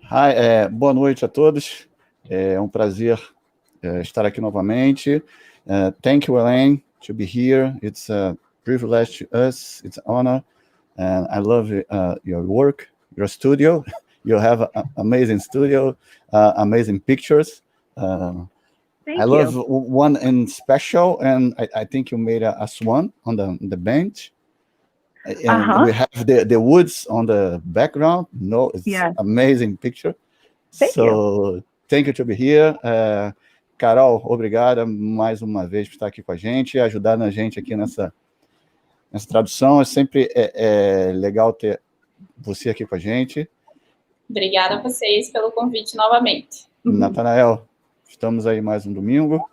Hi, boa noite a todos. É um prazer estar aqui novamente. Thank you, Elaine, to be here. It's a privilege to us. It's an honor. And I love your work, your studio. You have an amazing studio, amazing pictures. Thank I love one in special, and I think you made a swan on the bench. And we have the woods on the background. No, it's amazing picture. Thank you. Thank you to be here. Carol, obrigada mais uma vez por estar aqui com a gente e ajudar a gente aqui nessa tradução. É sempre legal ter você aqui com a gente. Obrigada a vocês pelo convite novamente. Natanael, estamos aí mais um domingo.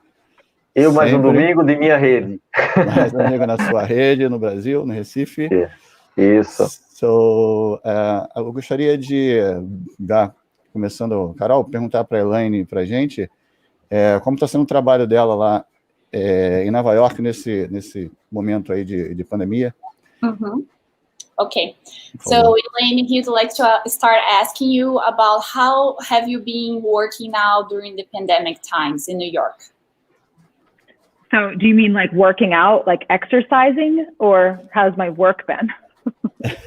Eu mais um domingo de minha rede. Mais um domingo na sua rede, no Brasil, no Recife. Isso. Eu gostaria de, começando, Carol, perguntar para a Elaine e para a gente como está sendo o trabalho dela lá em Nova York nesse momento aí de pandemia. Okay, so Elaine, he'd like to start asking you about how have you been working now during the pandemic times in New York? So do you mean like working out, like exercising, or how's my work been?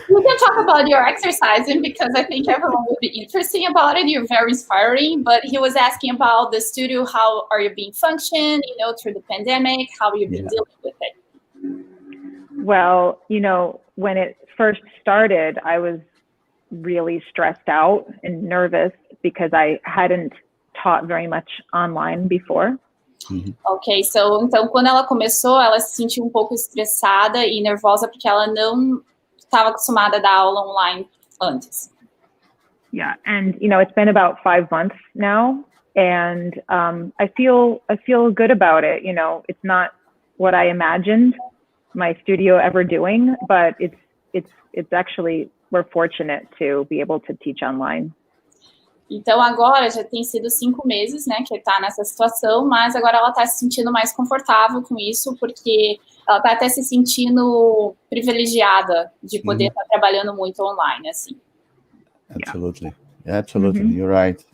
We can talk about your exercising because I think everyone will be interested about it. You're very inspiring, but he was asking about the studio. How are you being functioning, through the pandemic? How have you been dealing with it? Well, when it first started, I was really stressed out and nervous because I hadn't taught very much online before. Ok, então quando ela começou, ela se sentiu um pouco estressada e nervosa porque ela não estava acostumada a dar aula online antes. Yeah, and it's been about 5 months now, and I feel good about it. It's not what I imagined my studio ever doing, but it's actually, we're fortunate to be able to teach online. Então agora já tem sido 5 meses, né, que está nessa situação, mas agora ela está se sentindo mais confortável com isso, porque ela está até se sentindo privilegiada de poder estar trabalhando muito online, assim. Absolutely, you're right.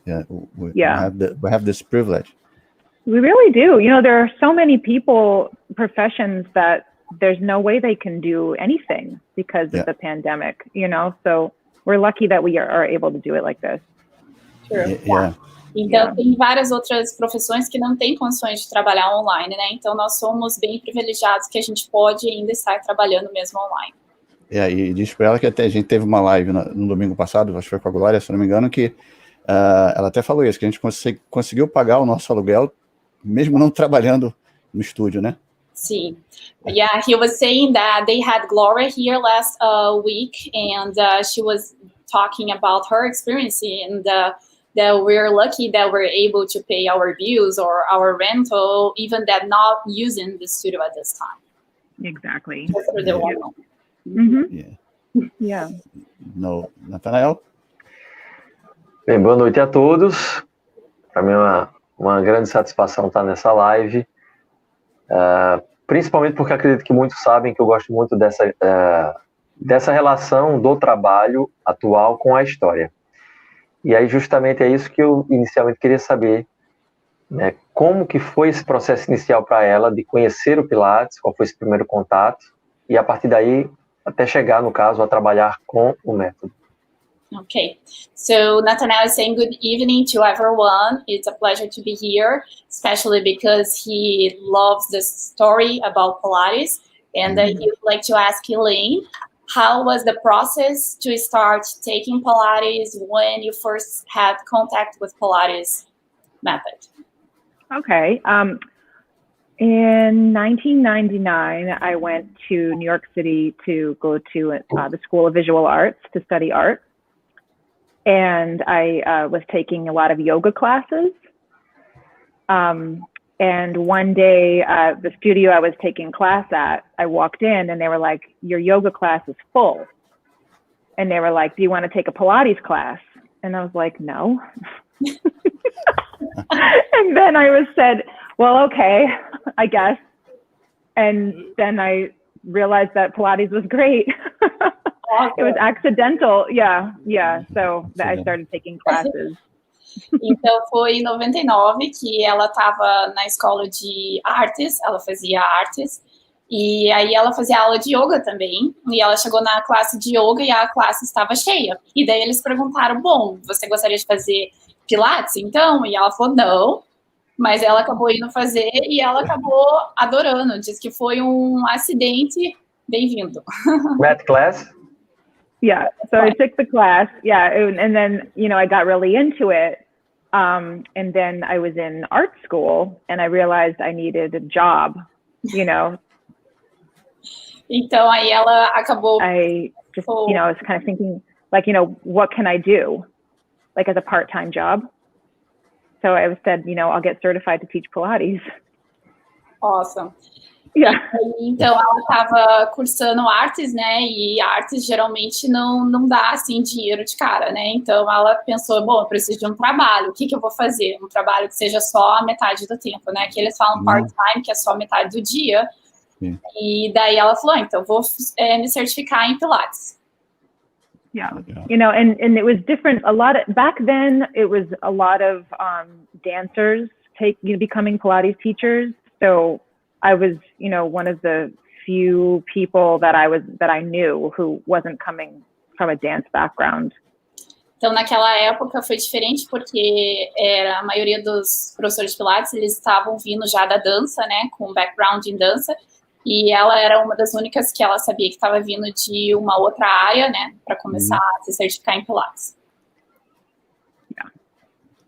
We have this privilege. We really do. There are so many professions that there's no way they can do anything because of the pandemic. So we're lucky that we are able to do it like this. Então, tem várias outras profissões que não têm condições de trabalhar online, né? Então, nós somos bem privilegiados que a gente pode ainda estar trabalhando mesmo online. E diz para ela que até a gente teve uma live no domingo passado, acho que foi com a Glória, se não me engano, que ela até falou isso, que a gente conseguiu pagar o nosso aluguel, mesmo não trabalhando no estúdio, né? Sim. Yeah, he was saying that they had Gloria here last week, and she was talking about her experience and that we're lucky that we're able to pay our bills or our rental, even that not using the studio at this time. Exactly. Just for the No, Nathanael? Bem, boa noite a todos. Para mim é uma grande satisfação estar nessa live, principalmente porque acredito que muitos sabem que eu gosto muito dessa relação do trabalho atual com a história. E aí justamente é isso que eu inicialmente queria saber, né? Como que foi esse processo inicial para ela de conhecer o Pilates, qual foi esse primeiro contato, e a partir daí até chegar, no caso, a trabalhar com o método. Okay, so Nathanael is saying good evening to everyone. It's a pleasure to be here, especially because he loves the story about Pilates. And he would like to ask Elaine, how was the process to start taking Pilates when you first had contact with Pilates method? Okay. In 1999, I went to New York City to go to the School of Visual Arts to study art. And I was taking a lot of yoga classes. And one day, the studio I was taking class at, I walked in and they were like, your yoga class is full. And they were like, do you want to take a Pilates class? And I was like, no. And then I was said, well, okay, I guess. And then I realized that Pilates was great. Awesome. It was accidental. Yeah. So I started taking classes. Então, foi em 99 que ela estava na escola de artes, ela fazia artes, e aí ela fazia aula de yoga também, e ela chegou na classe de yoga e a classe estava cheia. E daí eles perguntaram, bom, você gostaria de fazer Pilates, então? E ela falou, não, mas ela acabou indo fazer e ela acabou adorando, diz que foi um acidente bem-vindo. Math class? Yeah, so I took the class, and then, I got really into it, and then I was in art school, and I realized I needed a job, Então, aí ela acabou... I just, I was kind of thinking, like, what can I do, like, as a part-time job? So I said, I'll get certified to teach Pilates. Awesome. Yeah. Então, ela estava cursando artes, né, e artes geralmente não dá, assim, dinheiro de cara, né, então ela pensou, bom, eu preciso de um trabalho, o que eu vou fazer? Um trabalho que seja só a metade do tempo, né, que eles falam part-time, que é só metade do dia, e daí ela falou, então, vou me certificar em Pilates. Yeah, and it was different, back then, it was a lot of dancers becoming Pilates teachers, so I was, one of the few people that I knew who wasn't coming from a dance background. Então, naquela época foi diferente porque a maioria dos professores de Pilates, eles estavam vindo já da dança, né, com background em dança, e ela era uma das únicas que ela sabia que estava vindo de uma outra área, né, para começar a se certificar em Pilates.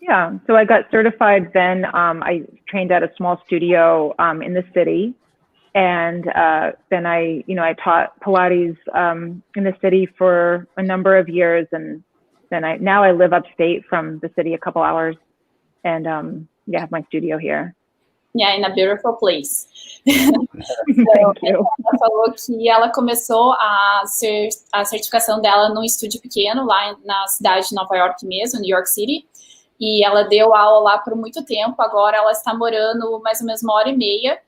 Yeah, so I got certified then. I trained at a small studio in the city, and then I taught Pilates in the city for a number of years, and then now I live upstate from the city a couple hours, and have my studio here. Yeah, in a beautiful place. Thank you. Ela falou que ela começou a certificação dela num estúdio pequeno lá na cidade de Nova York mesmo, New York City. E ela deu aula lá por muito tempo, agora ela está morando mais ou menos 1h30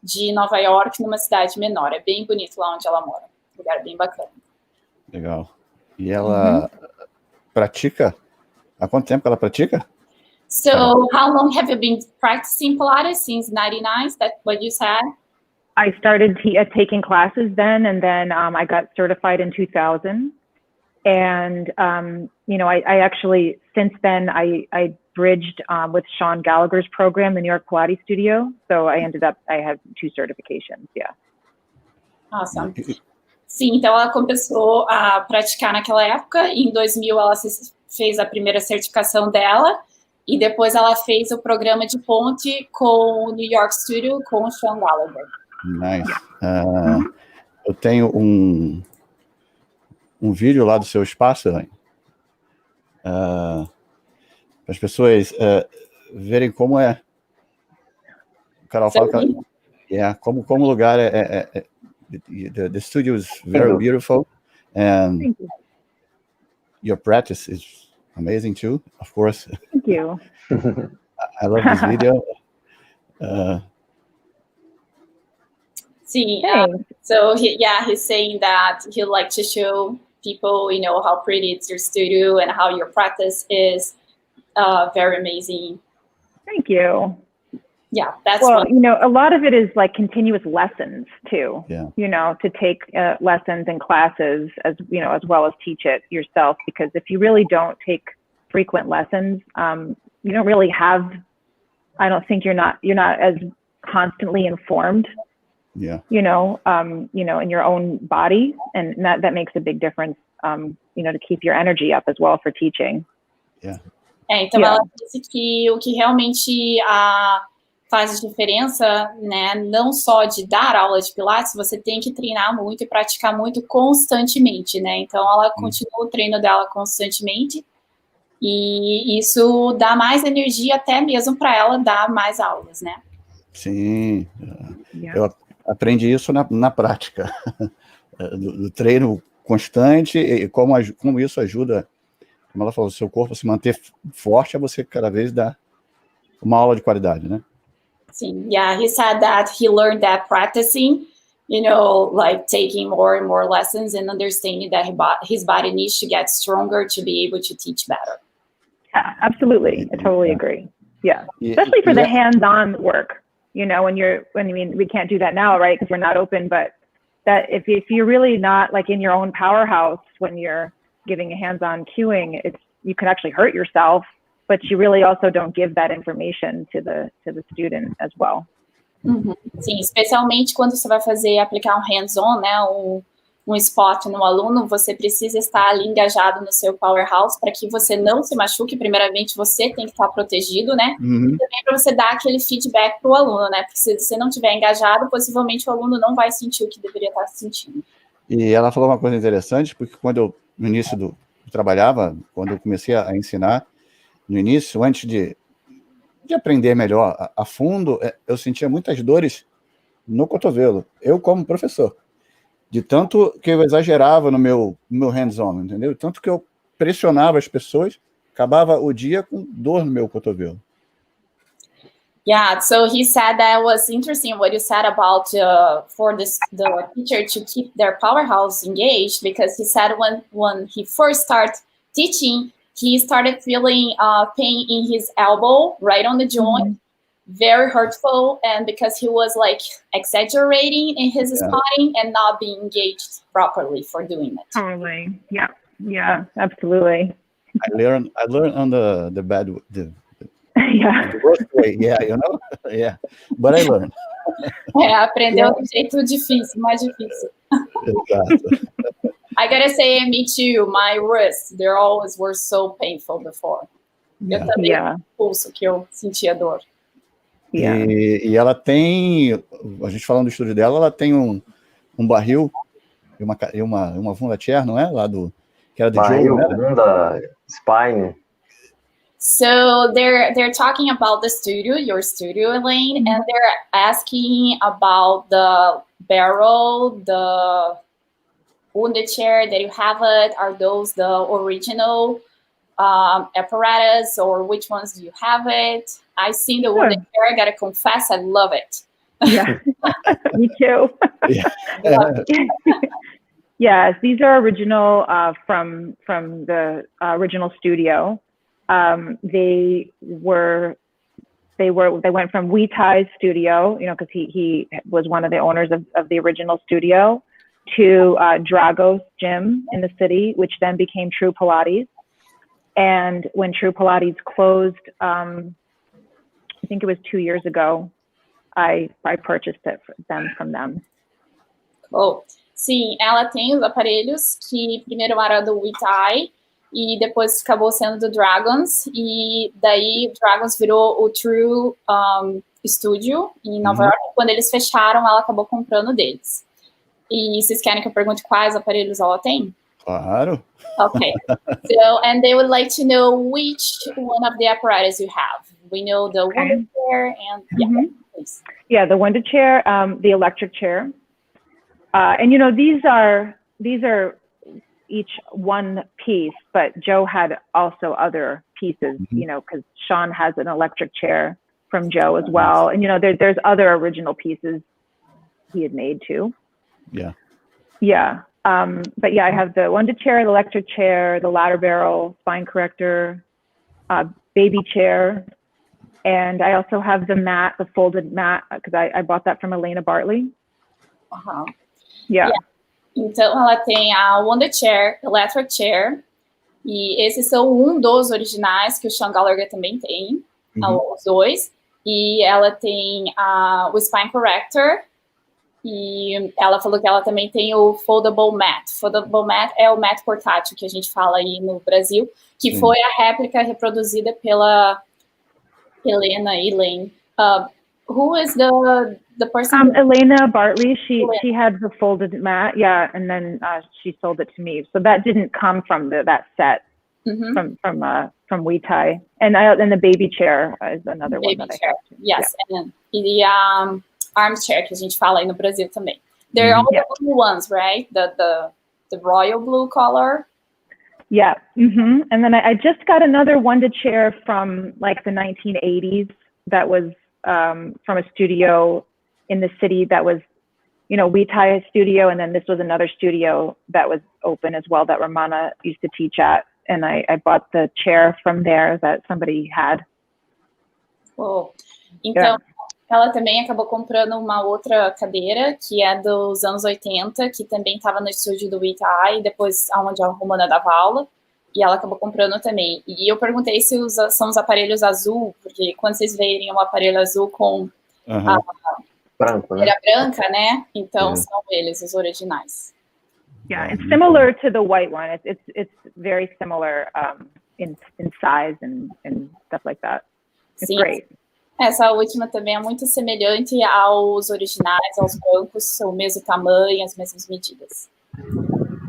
de Nova York, numa cidade menor. É bem bonito lá onde ela mora, um lugar bem bacana. Legal. E ela pratica? Há quanto tempo ela pratica? So, how long have you been practicing Pilates? Since 99, is that what you said? I started taking classes then, and then I got certified in 2000. And, I actually, since then, I bridged with Sean Gallagher's program, the New York Pilates Studio. So I have 2 certifications, yeah. Awesome. Sim, então ela começou a praticar naquela época. Em 2000, ela fez a primeira certificação dela. E depois ela fez o programa de ponte com o New York Studio, com o Sean Gallagher. Nice. Eu tenho um vídeo lá do seu espaço, Elaine, para as pessoas verem como é. O Carol fala como o lugar the studio is very beautiful, and your practice is amazing too, of course. Thank you. I love this video. See, so he's saying that he'd like to show people, how pretty it's your studio and how your practice is very amazing. Thank you. Yeah, that's a lot of it is like continuous lessons too. Yeah. To take lessons and classes as well as teach it yourself, because if you really don't take frequent lessons, you don't really have. I don't think you're not as constantly informed. Yeah. In your own body, and that makes a big difference. To keep your energy up as well for teaching. Yeah. Então ela disse que o que realmente faz diferença, né, não só de dar aula de Pilates, você tem que treinar muito e praticar muito constantemente, né? Então ela continua o treino dela constantemente e isso dá mais energia até mesmo para ela dar mais aulas, né? Sim, Yeah. eu aprendi isso na prática, do treino constante, e como isso ajuda, como ela falou, o seu corpo a se manter forte, a você cada vez dar uma aula de qualidade, né? Sim, yeah, he said that he learned that practicing, like taking more and more lessons and understanding that his body needs to get stronger to be able to teach better. Yeah, absolutely. I totally agree. Yeah, especially for the hands-on work. We can't do that now, right? Because we're not open. But that if you're really not like in your own powerhouse when you're giving a hands-on cueing, you can actually hurt yourself. But you really also don't give that information to the student as well. Uhum. Sim, especialmente quando você vai aplicar um hands-on, né, um spot no aluno, você precisa estar ali engajado no seu powerhouse para que você não se machuque. Primeiramente, você tem que estar protegido, né? Uhum. E também para você dar aquele feedback para o aluno, né? Porque se você não estiver engajado, possivelmente o aluno não vai sentir o que deveria estar sentindo. E ela falou uma coisa interessante, porque no início trabalhava, quando eu comecei a ensinar, no início, antes de aprender melhor a fundo, eu sentia muitas dores no cotovelo, eu como professor, de tanto que eu exagerava no meu hands-on, entendeu? Tanto que eu pressionava as pessoas, acabava o dia com dor no meu cotovelo. Yeah, so he said that was interesting what you said about for the teacher to keep their powerhouse engaged, because he said when he first started teaching, he started feeling pain in his elbow, right on the joint, very hurtful, and because he was like exaggerating in his spotting and not being engaged properly for doing it. Totally. Yeah, absolutely. I learned on the bad Yeah. the worst way, yeah, but I learned. Aprendeu do jeito difícil, mais difícil. Exato. I gotta say, me too. My wrists, they always were so painful before. Eu também pulso que eu sentia dor. Yeah. E ela tem, a gente falando do estúdio dela, ela tem um barril e uma funda chair, não é? Lá que era de barril, jogo, né? Funda, spine. So they're talking about the studio, your studio, Elaine, and they're asking about the barrel, the wounded chair that you have it. Are those the original apparatus, or which ones do you have it? I've seen the wounded chair. I gotta confess, I love it. Yeah, me too. Yes, these are original from the original studio. They went from Tai's studio, because he was one of the owners of the original studio, to Drago's gym in the city, which then became True Pilates. And when True Pilates closed, I think it was 2 years ago, I purchased it from them. Oh, sim, ela tem os aparelhos que primeiro era do Tai e depois acabou sendo do Dragons, e daí o Dragons virou o True Studio em Nova York. Quando eles fecharam, ela acabou comprando deles. E vocês querem que eu pergunte quais aparelhos ela tem? Claro. Okay. So, and they would like to know which one of the apparatus you have. We know the wounded chair and please. Yeah, the wounded chair, the electric chair. And these are each one piece, but Joe had also other pieces, because Sean has an electric chair from Joe as well. And there's other original pieces he had made too. Yeah. Yeah. But yeah, I have the wounded chair, the electric chair, the ladder barrel, spine corrector, baby chair. And I also have the mat, the folded mat, because I bought that from Elena Bartley. Yeah. Então, ela tem a wounded chair, electric chair, e esses são dos originais que o Sean Gallagher também tem, os dois. E ela tem o spine corrector, e ela falou que ela também tem o foldable mat. Foldable mat é o mat portátil que a gente fala aí no Brasil, que foi a réplica reproduzida pela Elaine. Who is the person? Elena Bartley. She had the folded mat, and then she sold it to me. So that didn't come from that set. from Wee Thai, and the baby chair is another one that I have. Yes, yeah. E the armchair que a gente fala aí no Brasil também. They're all the blue ones, right? The royal blue color. Yeah. And then I just got another Wanda chair from like the 1980s that was from a studio in the city that was, Wee Thai studio, and then this was another studio that was open as well that Ramana used to teach at, and I bought the chair from there that somebody had. Oh, então ela também acabou comprando uma outra cadeira que é dos anos 80, que também estava no estúdio do Wee Thai, depois onde a Romana dava aula, e ela acabou comprando também. E eu perguntei se são os aparelhos azul, porque quando vocês verem um aparelho azul com a cadeira branca, né? Então são eles, os originais. Yeah, it's similar to the white one. It's very similar in size and stuff like that. It's great. Essa última também é muito semelhante aos originais, aos bancos, são o mesmo tamanho, as mesmas medidas.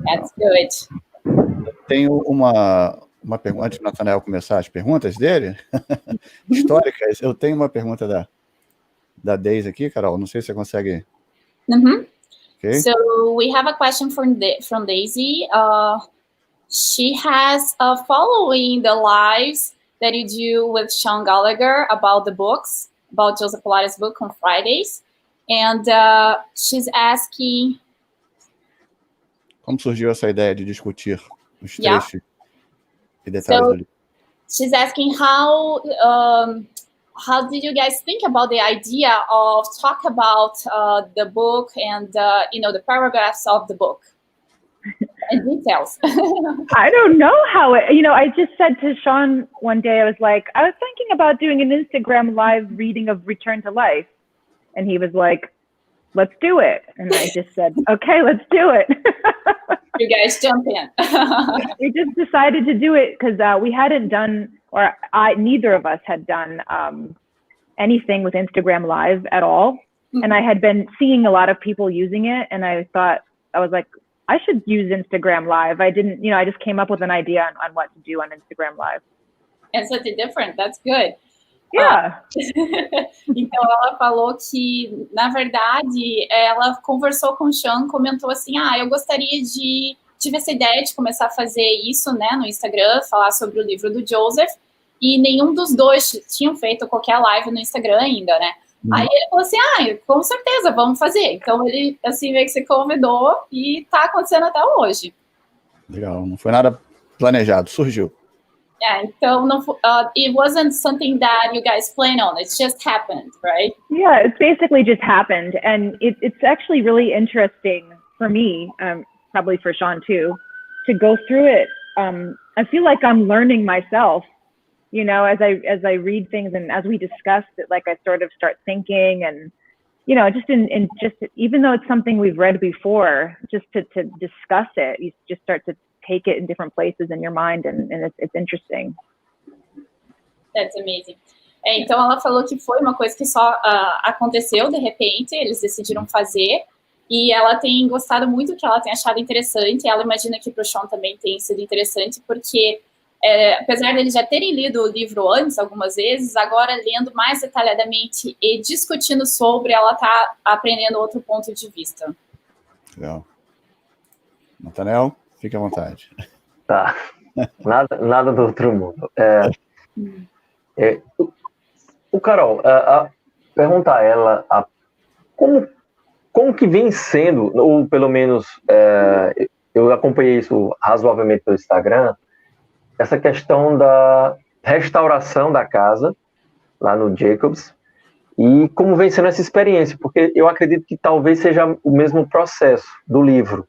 That's good. Tenho uma pergunta, antes do Nathanael começar as perguntas dele, históricas. Eu tenho uma pergunta da Daisy aqui, Carol, não sei se você consegue... Okay. So we have a question from Daisy. She has following the lives that you do with Sean Gallagher about the books, about Joseph Pilates' book on Fridays. And she's asking... Como surgiu essa ideia de discutir os trechos e detalhes do livro? She's asking how did you guys think about the idea of talk about the book and, the paragraphs of the book? And details. I don't know how I just said to Sean one day, I was thinking about doing an Instagram live reading of Return to Life. And he was like, let's do it. And I just said, okay, let's do it. You guys jump in. We just decided to do it because we hadn't done, or neither of us had done anything with Instagram live at all. And I had been seeing a lot of people using it. And I was like, I should use Instagram Live. I didn't, I just came up with an idea on what to do on Instagram Live. And something different. That's good. Yeah. Então, ela falou que, na verdade, ela conversou com o Sean, comentou assim, eu gostaria tive essa ideia de começar a fazer isso, né, no Instagram, falar sobre o livro do Joseph, e nenhum dos dois tinham feito qualquer live no Instagram ainda, né? Aí ele falou assim, com certeza, vamos fazer. Então ele, assim, meio que se convidou e tá acontecendo até hoje. Legal, não foi nada planejado, surgiu. Então não, it wasn't something that you guys planned on, it just happened, right? Yeah, it basically just happened. And it's actually really interesting for me, probably for Sean too, to go through it. I feel like I'm learning myself. As I read things and as we discussed it, I sort of start thinking and, just in just, even though it's something we've read before, just to discuss it, you just start to take it in different places in your mind and it's interesting. That's amazing. Então ela falou que foi uma coisa que só aconteceu de repente, eles decidiram fazer e ela tem gostado muito, que ela tem achado interessante, ela imagina que para o Sean também tem sido interessante porque apesar deles já terem lido o livro antes, algumas vezes, agora lendo mais detalhadamente e discutindo sobre, ela está aprendendo outro ponto de vista. Legal. Nathanael, fique à vontade. Tá. Nada do outro mundo. O Carol, perguntar a ela como que vem sendo, ou pelo menos eu acompanhei isso razoavelmente pelo Instagram, essa questão da restauração da casa, lá no Jacobs, e como vem sendo essa experiência, porque eu acredito que talvez seja o mesmo processo do livro.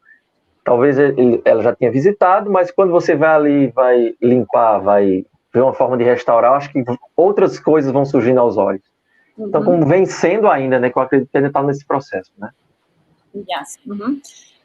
Talvez ela já tenha visitado, mas quando você vai ali, vai limpar, vai ver uma forma de restaurar, acho que outras coisas vão surgindo aos olhos. Então, como vem sendo ainda, né, que eu acredito que ainda está nesse processo, né? Yes.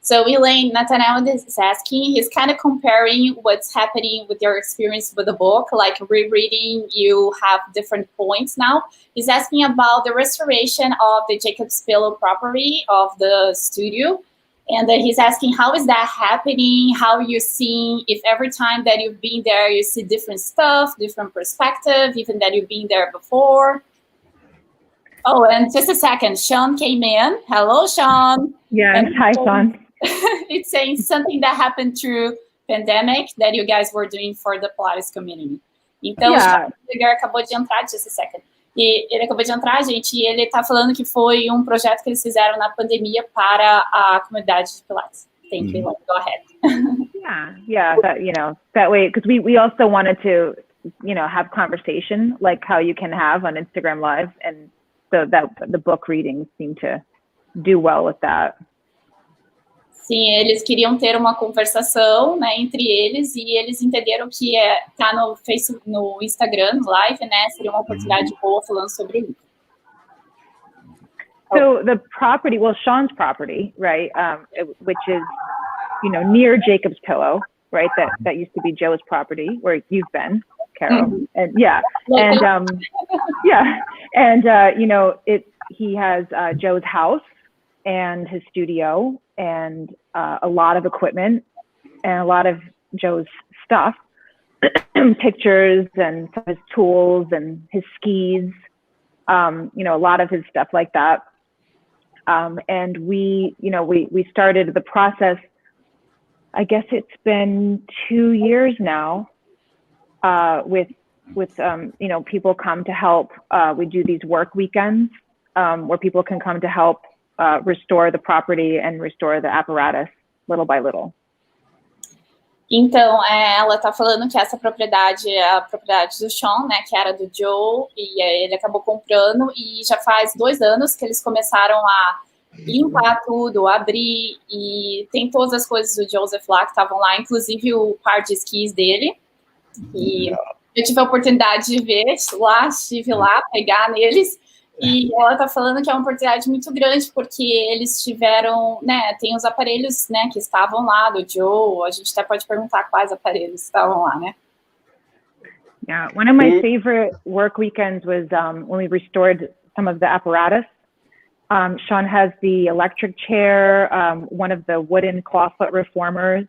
So Elaine, Nathanael is asking, he's kind of comparing what's happening with your experience with the book, like rereading, you have different points now. He's asking about the restoration of the Jacob's Pillow property of the studio. And he's asking, how is that happening? How are you seeing, if every time that you've been there, you see different stuff, different perspective, even that you've been there before? Oh, and just a second, Sean came in. Hello, Sean. Yeah, hi, Sean. It's saying something that happened through pandemic that you guys were doing for the Pilates community. Então, Yeah. o Edgar acabou de entrar, just a second. E ele acabou de entrar, gente, e ele tá falando que foi um projeto que eles fizeram na pandemia para a comunidade de Pilates. Thank you. Go ahead. Yeah, that, you know, that way, because we also wanted to, you know, have conversation like how you can have on Instagram Live, and so that the book readings seem to do well with that. Sim, eles queriam ter uma conversação, né, entre eles, e eles entenderam que tá no Facebook, no Instagram Live, né, seria uma oportunidade boa falando sobre isso. So the property, well, Sean's property, right, which is, you know, near Jacob's Pillow, right, that used to be Joe's property, where you've been, Carol, and yeah, and yeah, and you know, he has Joe's house and his studio and a lot of equipment and a lot of Joe's stuff, pictures and some of his tools and his skis, you know, a lot of his stuff like that. And we, you know, we started the process, I guess it's been 2 years now, with you know, people come to help. We do these work weekends where people can come to help restore the property and restore the apparatus little by little. Então, ela tá falando que essa propriedade é a propriedade do Sean, né, que era do Joe, e ele acabou comprando, e já faz 2 anos que eles começaram a limpar tudo, abrir, e tem todas as coisas do Joseph lá que estavam lá, inclusive o par de esquis dele, e eu tive a oportunidade de ver lá, estive lá, pegar neles, e ela tá falando que é uma oportunidade muito grande, porque eles tiveram, né, tem os aparelhos, né, que estavam lá do Joe, a gente até pode perguntar quais aparelhos estavam lá, né? Yeah, one of my favorite work weekends was when we restored some of the apparatus. Sean has the electric chair, one of the wooden clawfoot reformers,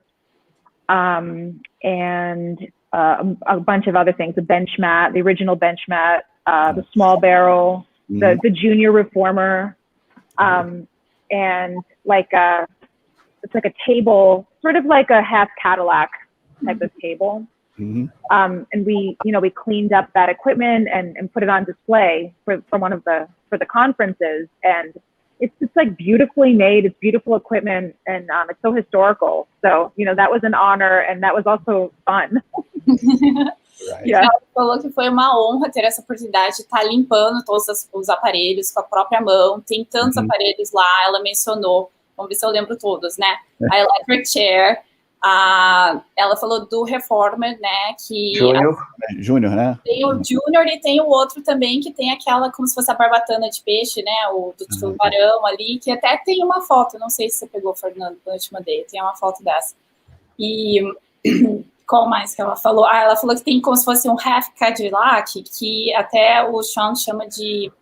and a bunch of other things, the bench mat, the original bench mat, the small barrel, the junior reformer, and like it's like a table, sort of like a half Cadillac type of table. And we, you know, we cleaned up that equipment and put it on display for the conferences, and it's just like beautifully made. It's beautiful equipment, and it's so historical. So, you know, that was an honor, and that was also fun. Right. Yeah. Ela falou que foi uma honra ter essa oportunidade de estar limpando todos os aparelhos com a própria mão. Tem tantos aparelhos lá, ela mencionou, vamos ver se eu lembro todos, né? A electric chair, ela falou do reformer, né? Que Júnior, né? Tem o Júnior e tem o outro também que tem aquela, como se fosse a barbatana de peixe, né? O do tubarão ali, que até tem uma foto, não sei se você pegou, Fernando, quando eu te mandei, tem uma foto dessa. E qual mais que ela falou? Ela falou que tem como se fosse um half Cadillac, que até o Sean chama de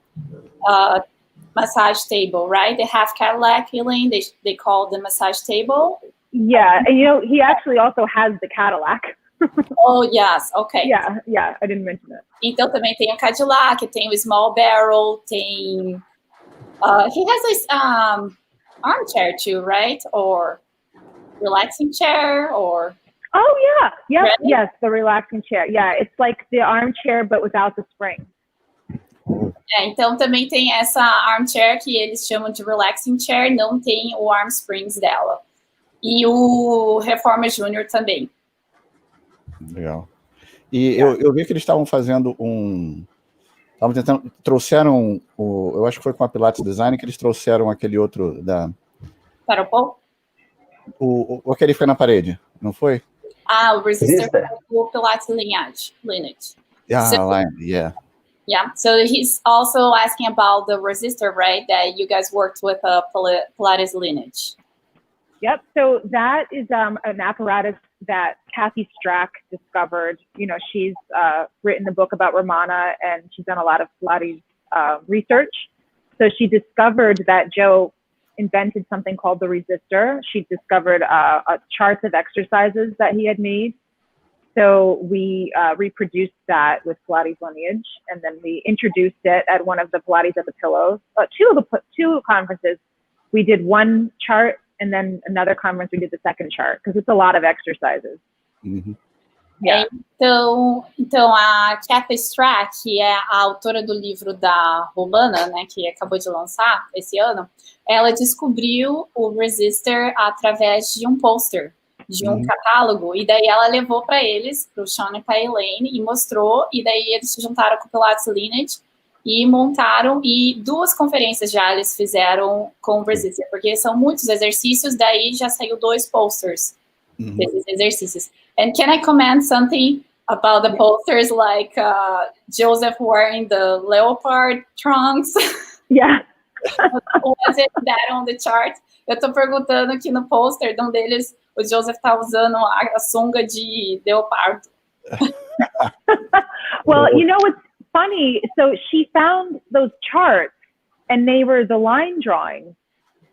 massage table, right? The half Cadillac, Elaine, they call the massage table. Yeah, and you know, he actually also has the Cadillac. Oh, yes, okay. Yeah, I didn't mention that. Então também tem o Cadillac, tem o small barrel, tem... he has this armchair too, right? Or relaxing chair, or... Oh, yeah. Really? Yes, the relaxing chair. Yeah, it's like the armchair, but without the spring. Então também tem essa armchair que eles chamam de relaxing chair, não tem o arm springs dela. E o Reformer Júnior também. Legal. E eu vi que eles estavam fazendo estavam tentando, trouxeram eu acho que foi com a Pilates Design que eles trouxeram aquele outro da... Para o pouco? Aquele que foi na parede, não foi? O resistor do Pilates lineage. Yeah. Yeah, so he's also asking about the resistor, right, that you guys worked with Pilates lineage. Yep, so that is an apparatus that Kathy Strack discovered. You know, she's written a book about Romana, and she's done a lot of Pilates research. So she discovered that Joe invented something called the resistor. She discovered a charts of exercises that he had made. So we reproduced that with Pilates Lineage, and then we introduced it at one of the Pilates at the Pillows. Two conferences, we did one chart, and then another conference we did the second chart, because it's a lot of exercises. Mm-hmm. Yeah. Então a Kathy Strack, que é a autora do livro da Romana, né, que acabou de lançar esse ano, ela descobriu o Resistor através de um pôster, de um catálogo, e daí ela levou para eles, para o Sean e para a Elaine, e mostrou, e daí eles se juntaram com o Pilates Lineage e montaram, e 2 conferências já eles fizeram com o Resistor, porque são muitos exercícios, daí já saiu 2 posters desses exercícios. And can I comment something about the posters, like Joseph wearing the leopard trunks? Yeah. Was it that on the chart? Eu tô perguntando que no poster, de um deles, o Joseph tá usando a sunga de leopardo. Well, you know what's funny? So she found those charts, and they were the line drawings.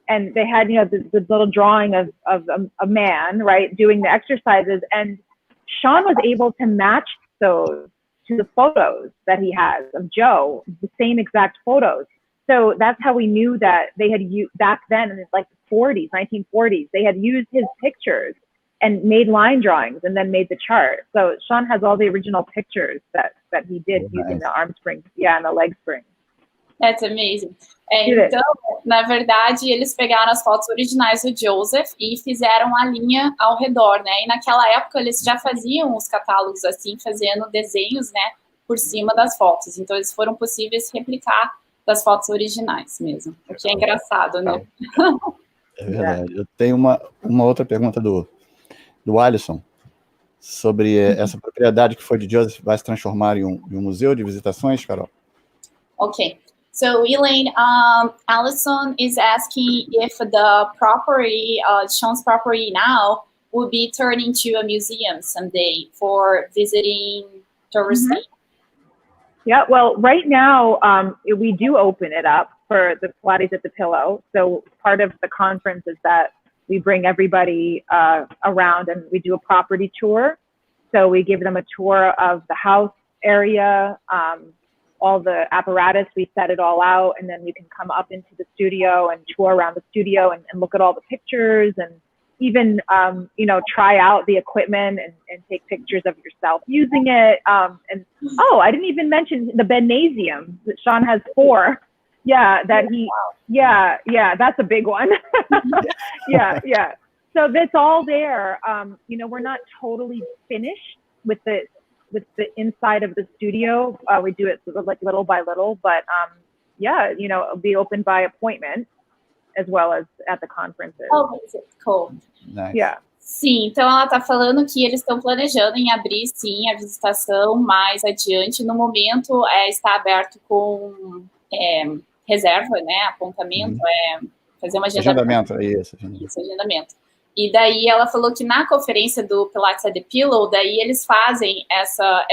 And they had, you know, the little drawing of a man, right, doing the exercises. And Sean was able to match those to the photos that he has of Joe, the same exact photos. So that's how we knew that they had used, back then, in like the 40s, 1940s, they had used his pictures and made line drawings and then made the chart. So Sean has all the original pictures that he did using the arm springs, and the leg springs. That's amazing. Então, na verdade, eles pegaram as fotos originais do Joseph e fizeram a linha ao redor, né? E naquela época eles já faziam os catálogos assim, fazendo desenhos, né, por cima das fotos. Então, eles foram possíveis replicar das fotos originais mesmo. O que é engraçado, né? É verdade. Eu tenho uma outra pergunta do Alisson sobre essa propriedade que foi de Joseph vai se transformar em um museu de visitações, Carol? Okay. So, Elaine, Alison is asking if the property, Sean's property now, will be turned into a museum someday for visiting tourists. Yeah, well, right now, we do open it up for the Pilates at the Pillow. So part of the conference is that we bring everybody around and we do a property tour. So we give them a tour of the house area, all the apparatus, we set it all out, and then you can come up into the studio and tour around the studio and look at all the pictures, and even, you know, try out the equipment and take pictures of yourself using it. And I didn't even mention the Benasium that Sean has 4. Yeah, that he, yeah, that's a big one. yeah. So that's all there. You know, we're not totally finished with the inside of the studio. We do it sort of like little by little, but yeah, you know, it'll be open by appointment as well as at the conferences. Oh, cool. Nice. Yeah. Sim, então ela está falando que eles estão planejando em abrir, sim, a visitação mais adiante. No momento, está aberto com reserva, né, apontamento, fazer uma agendamento. Isso, agendamento. E daí ela falou que na conferência do Pilates at the Pillow, daí eles fazem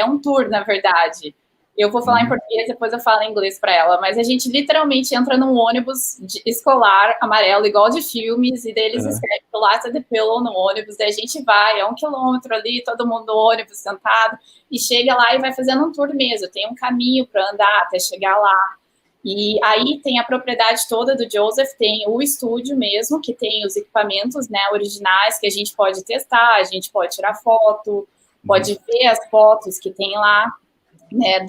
um tour, na verdade. Eu vou falar em português, depois eu falo em inglês para ela, mas a gente literalmente entra num ônibus escolar amarelo, igual de filmes, e daí eles escrevem Pilates at the Pillow no ônibus, daí a gente vai, 1 quilômetro ali, todo mundo no ônibus sentado, e chega lá e vai fazendo um tour mesmo, tem um caminho para andar até chegar lá. E aí tem a propriedade toda do Joseph, tem o estúdio mesmo, que tem os equipamentos, né, originais, que a gente pode testar, a gente pode tirar foto, pode ver as fotos que tem lá, né,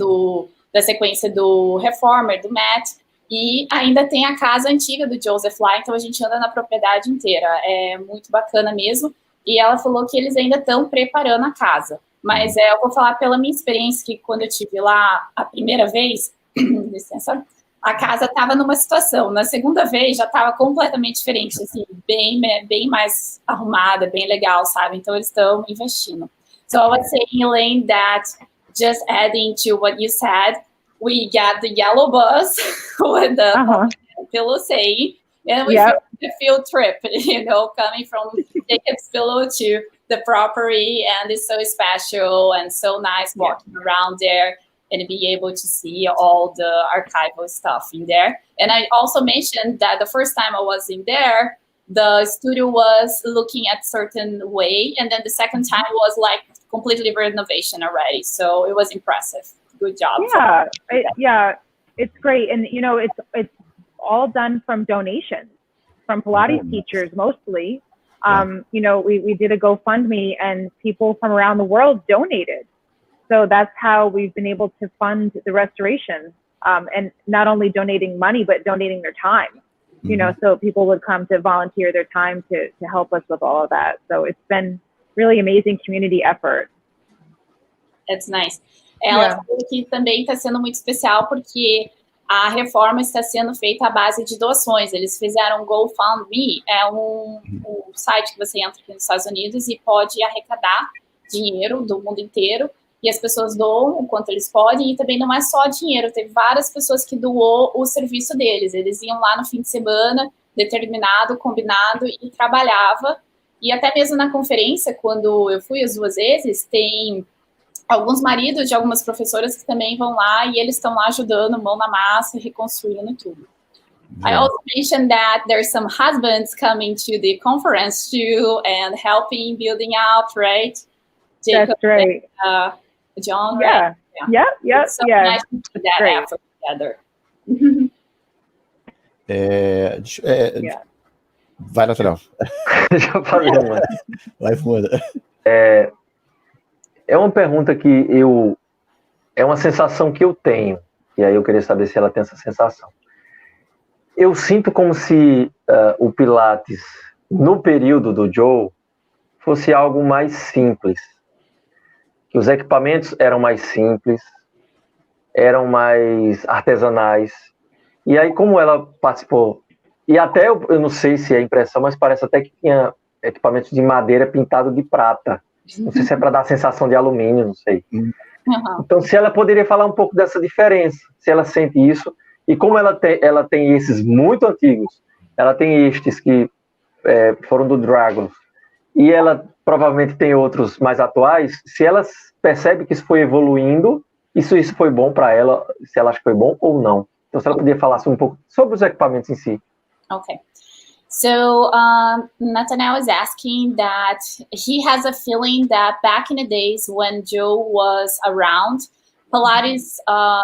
da sequência do Reformer, do Matt, e ainda tem a casa antiga do Joseph lá, então a gente anda na propriedade inteira, é muito bacana mesmo, e ela falou que eles ainda estão preparando a casa, mas eu vou falar pela minha experiência, que quando eu estive lá a primeira vez, licença, a casa estava numa situação, na segunda vez já estava completamente diferente, assim, bem mais arrumada, bem legal, sabe, então eles estão investindo. So I was saying, Elaine, that just adding to what you said, we got the yellow bus with the pillow saying, and we feel the field trip, you know, coming from Jacob's Pillow to the property, and it's so special and so nice walking around there. and be able to see all the archival stuff in there. And I also mentioned that the first time I was in there, the studio was looking at certain way, and then the second time was like completely renovation already. So it was impressive. Good job. Yeah, it's great. And, you know, it's all done from donations from Pilates teachers mostly. You know, we did a GoFundMe and people from around the world donated. So that's how we've been able to fund the restoration, and not only donating money, but donating their time. You know, so people would come to volunteer their time to help us with all of that. So it's been really amazing community effort. That's nice. Ela falou que também está sendo muito especial porque a reforma está sendo feita à base de doações. Eles fizeram um GoFundMe, é um site que você entra aqui nos Estados Unidos e pode arrecadar dinheiro do mundo inteiro. E as pessoas doam o quanto eles podem, e também não é só dinheiro, teve várias pessoas que doou o serviço deles. Eles iam lá no fim de semana, determinado, combinado, e trabalhava. E até mesmo na conferência, quando eu fui as 2 vezes, tem alguns maridos de algumas professoras que também vão lá, e eles estão lá ajudando, mão na massa, reconstruindo tudo. I also mentioned that there's some husbands coming to the conference too, and helping building out, right? Jacob, that's right. And, John, yeah, right? Yeah. So nice to see that effort together. Vai, lateral. Deixa eu fazer uma. Vai, muda. É uma pergunta que é uma sensação que eu tenho, e aí eu queria saber se ela tem essa sensação. Eu sinto como se o Pilates, no período do Joe, fosse algo mais simples. Que os equipamentos eram mais simples, eram mais artesanais. E aí, como ela participou, e até eu não sei se é impressão, mas parece até que tinha equipamentos de madeira pintado de prata. Não sei se é para dar a sensação de alumínio, não sei. Então, se ela poderia falar um pouco dessa diferença, se ela sente isso, e como ela tem esses muito antigos, ela tem estes que foram do Dragons, e ela provavelmente tem outros mais atuais, se ela percebe que isso foi evoluindo, isso foi bom para ela, se ela acha que foi bom ou não. Então, se ela podia falar um pouco sobre os equipamentos em si. Okay. So Nathaniel is asking that he has a feeling that back in the days when Joe was around, Pilates,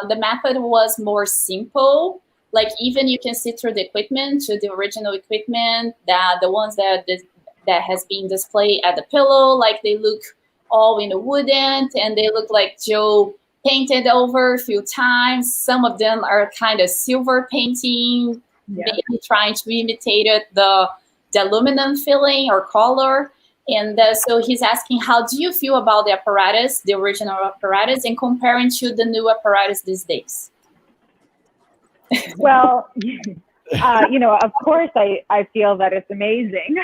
the method was more simple. Like even you can see through the equipment, to the original equipment, the ones that has been displayed at the pillow, like they look all in the wooden, and they look like Joe painted over a few times. Some of them are kind of silver painting, maybe trying to imitate the aluminum filling or color. And so he's asking, how do you feel about the apparatus, the original apparatus, and comparing to the new apparatus these days? Well, you know, of course, I feel that it's amazing.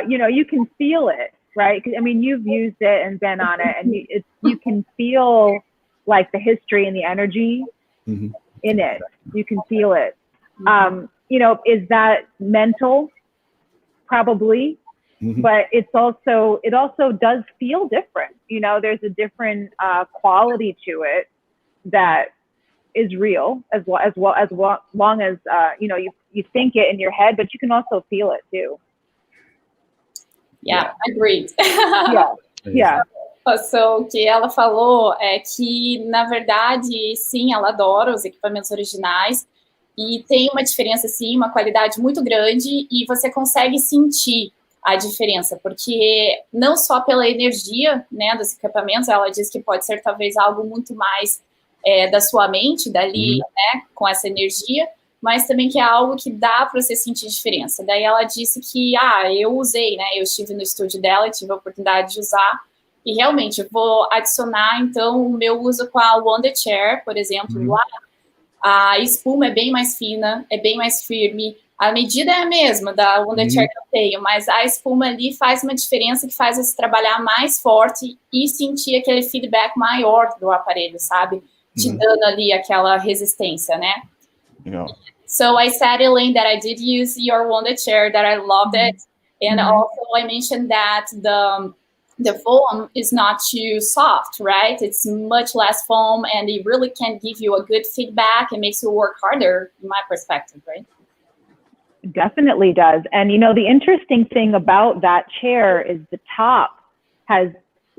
You know, you can feel it, right? I mean, you've used it and been on it, and you can feel like the history and the energy in it. You can feel it. You know, is that mental? Probably. But it also does feel different. You know, there's a different quality to it that is real as long as you know, you think it in your head, but you can also feel it too. Yeah, agreed. Yeah. So, o que ela falou é que, na verdade, sim, ela adora os equipamentos originais e tem uma diferença, sim, uma qualidade muito grande, e você consegue sentir a diferença, porque não só pela energia, né, dos equipamentos, ela diz que pode ser talvez algo muito mais da sua mente, dali, né, com essa energia, mas também que é algo que dá para você sentir diferença. Daí ela disse que, eu usei, né, eu estive no estúdio dela e tive a oportunidade de usar, e realmente eu vou adicionar, então, o meu uso com a Wonder Chair, por exemplo, lá, a espuma é bem mais fina, é bem mais firme, a medida é a mesma da Wonder Chair que eu tenho, mas a espuma ali faz uma diferença que faz você trabalhar mais forte e sentir aquele feedback maior do aparelho, sabe? Te dando ali aquela resistência, né? So I said, Elaine, that I did use your Wonder Chair, that I loved it. And also I mentioned that the foam is not too soft, right? It's much less foam, and it really can give you a good feedback and makes you work harder, in my perspective, right? Definitely does. And, you know, the interesting thing about that chair is the top has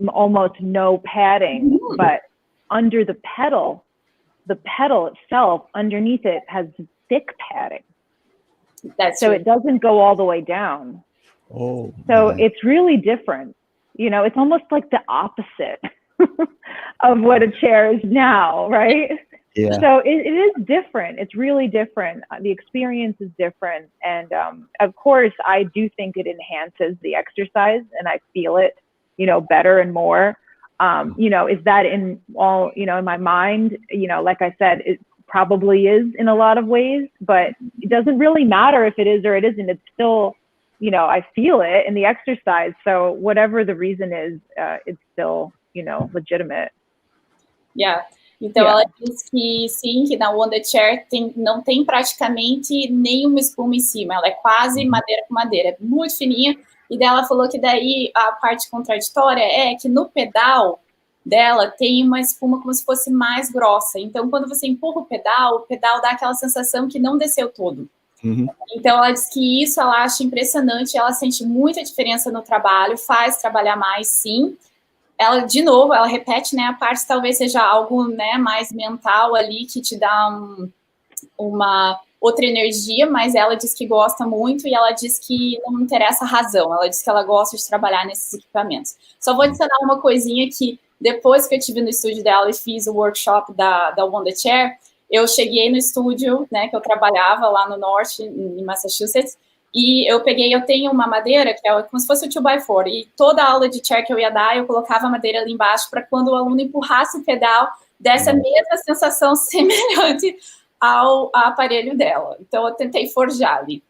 almost no padding, but under the pedal itself, underneath it has thick padding. That's so true. It doesn't go all the way down. Oh, so man. It's really different. You know, it's almost like the opposite of what a chair is now, right? Yeah. So it is different. It's really different. The experience is different. And of course, I do think it enhances the exercise, and I feel it, you know, better and more. You know, is that in all, you know, in my mind, you know, like I said, it probably is in a lot of ways, but it doesn't really matter if it is or it isn't. It's still, you know, I feel it in the exercise. So whatever the reason is, it's still, you know, legitimate. Yeah. Então, ela diz que sim, que na Wonder Chair não tem praticamente nenhuma espuma em cima. Ela é quase madeira com madeira, é muito fininha. E daí ela falou que daí a parte contraditória é que no pedal dela tem uma espuma como se fosse mais grossa. Então, quando você empurra o pedal dá aquela sensação que não desceu todo. Então, ela diz que isso ela acha impressionante, ela sente muita diferença no trabalho, faz trabalhar mais, sim. Ela, de novo, ela repete, né, a parte talvez seja algo, né, mais mental ali, que te dá uma outra energia, mas ela diz que gosta muito e ela diz que não interessa a razão, ela diz que ela gosta de trabalhar nesses equipamentos. Só vou adicionar uma coisinha que, depois que eu estive no estúdio dela e fiz o workshop da Wonder Chair, eu cheguei no estúdio, né, que eu trabalhava lá no norte, em Massachusetts, e eu tenho uma madeira que é como se fosse o 2x4, e toda a aula de chair que eu ia dar, eu colocava a madeira ali embaixo para quando o aluno empurrasse o pedal, desse a mesma sensação semelhante ao aparelho dela. Então, eu tentei forjar ali.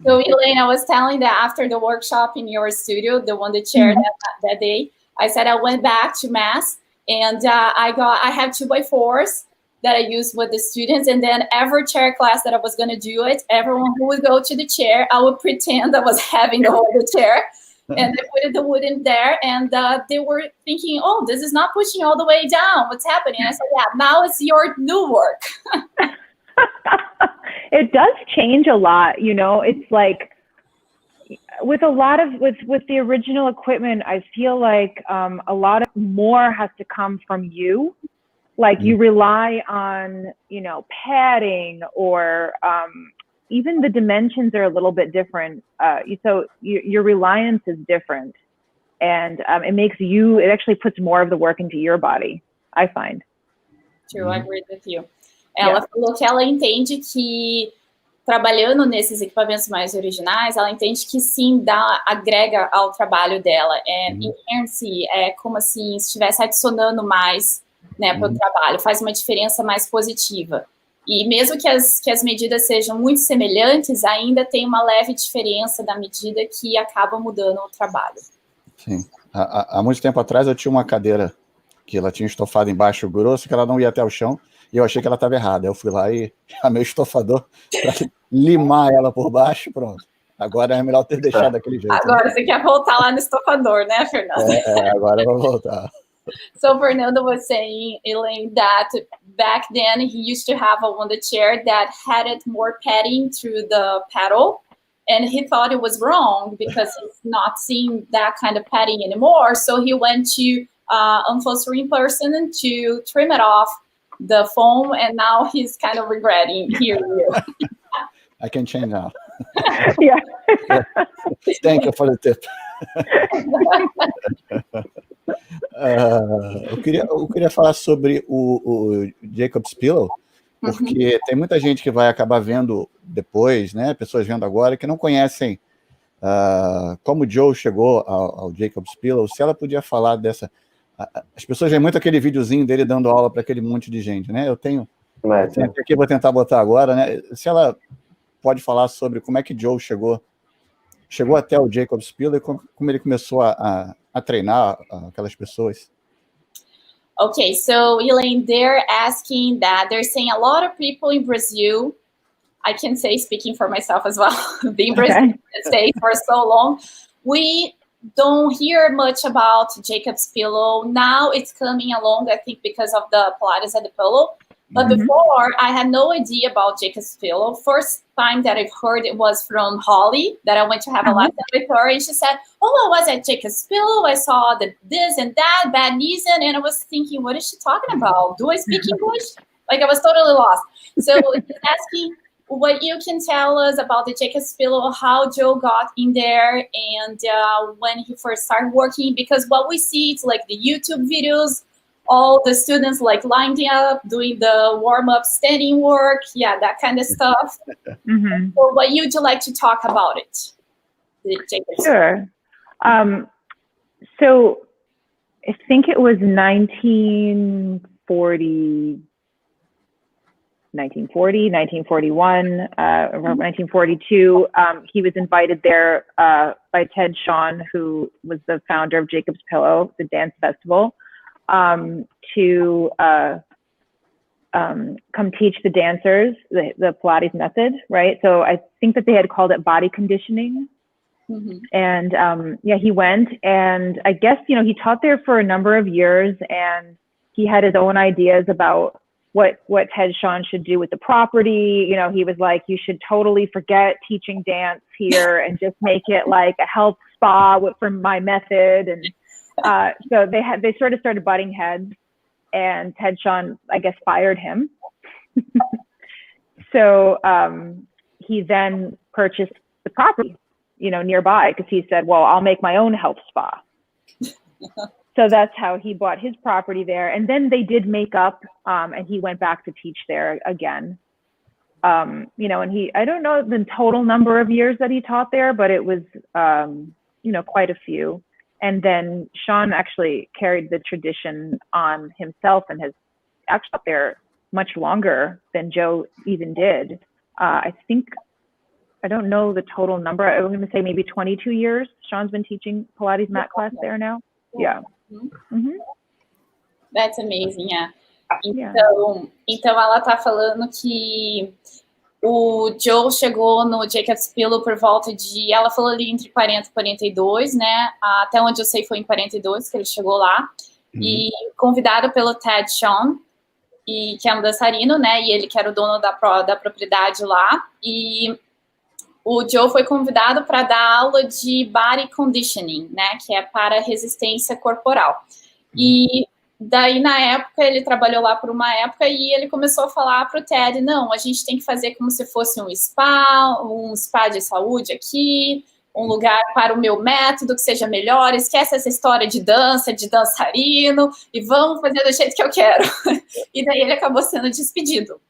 So, Elaine, I was telling that after the workshop in your studio, the one that chair that day, I said I went back to Mass, and I have 2x4s that I used with the students, and then every chair class that I was going to do it, everyone who would go to the chair, I would pretend I was having the whole chair, and I put the wood in there, and they were thinking, oh, this is not pushing all the way down, what's happening? And I said, yeah, now it's your new work. It does change a lot, you know. It's like with a lot of with the original equipment, I feel like a lot of more has to come from you. Like you rely on, you know, padding, or even the dimensions are a little bit different. So your reliance is different, and it actually puts more of the work into your body, I find. True, I agree with you. Ela falou que ela entende que, trabalhando nesses equipamentos mais originais, ela entende que sim, agrega ao trabalho dela. Enhance, é como assim, se estivesse adicionando mais, né, para o trabalho, faz uma diferença mais positiva. E mesmo que as medidas sejam muito semelhantes, ainda tem uma leve diferença da medida que acaba mudando o trabalho. Sim. Há muito tempo atrás eu tinha uma cadeira que ela tinha estofado embaixo grosso, que ela não ia até o chão, e eu achei que ela estava errada. Eu fui lá e chamei o estofador para limar ela por baixo, pronto. Agora é melhor ter deixado daquele jeito. Agora você quer voltar lá no estofador, né, Fernando? Agora eu vou voltar. So Fernando was saying, Elaine, that back then he used to have a Wonder Chair that had more padding through the pedal, and he thought it was wrong because he's not seeing that kind of padding anymore. So he went to upholstery person to trim it off the foam, and now he's kind of regretting hearing you. I can change now. Yeah. Thank you for the tip. Eu queria falar sobre o Jacob's Pillow, porque tem muita gente que vai acabar vendo depois, né? Pessoas vendo agora que não conhecem como o Joe chegou ao Jacob's Pillow. Se ela podia falar dessa... As pessoas veem muito aquele videozinho dele dando aula para aquele monte de gente, né? Eu tenho aqui, vou tentar botar agora, né? Se ela pode falar sobre como é que Joe chegou até o Jacob's Pillow e como ele começou a treinar aquelas pessoas. Okay, so Elaine, they're asking that they're saying a lot of people in Brazil, I can say speaking for myself as well, being Brazil in the States for so long, we don't hear much about Jacob's Pillow. Now it's coming along, I think, because of the Pilates at the Pillow. But before, I had no idea about Jacob's Pillow. First time that I've heard it was from Holly, that I went to have a lesson with her, and she said, "Oh, I was at Jacob's Pillow. I saw this and that, bad knees," and I was thinking, what is she talking about? Do I speak English? Like, I was totally lost. So he's asking what you can tell us about the Jacob's Pillow, how Joe got in there, and when he first started working, because what we see is like the YouTube videos, all the students like lining up, doing the warm-up standing work, that kind of stuff. So what would you like to talk about it? Sure. So I think it was 1940, 1941, around 1942. He was invited there by Ted Shawn, who was the founder of Jacob's Pillow, the dance festival, to come teach the dancers the Pilates method, right? So I think that they had called it body conditioning. And he went, and I guess, he taught there for a number of years, and he had his own ideas about what Ted Shawn should do with the property. He was like, you should totally forget teaching dance here and just make it like a health spa for my method. And so they sort of started butting heads, and Ted Shawn, I guess, fired him. So he then purchased the property, nearby, because he said, well, I'll make my own health spa. So that's how he bought his property there. And then they did make up, and he went back to teach there again. And I don't know the total number of years that he taught there, but it was, quite a few. And then Shawn actually carried the tradition on himself and has actually taught there much longer than Joe even did. I think, I don't know the total number. I'm going to say maybe 22 years. Shawn's been teaching Pilates mat class there now. Yeah. That's amazing, Então ela tá falando que o Joe chegou no Jacob's Pillow por volta de, ela falou ali entre 40 e 42, né? Até onde eu sei foi em 42 que ele chegou lá. E convidado pelo Ted Shawn, que é um dançarino, né? E ele que era o dono da propriedade lá. E o Joe foi convidado para dar aula de body conditioning, né? Que é para resistência corporal. E daí, na época, ele trabalhou lá por uma época e ele começou a falar para o Ted, não, a gente tem que fazer como se fosse um spa de saúde aqui, um lugar para o meu método que seja melhor, esquece essa história de dança, de dançarino, e vamos fazer do jeito que eu quero. E daí ele acabou sendo despedido.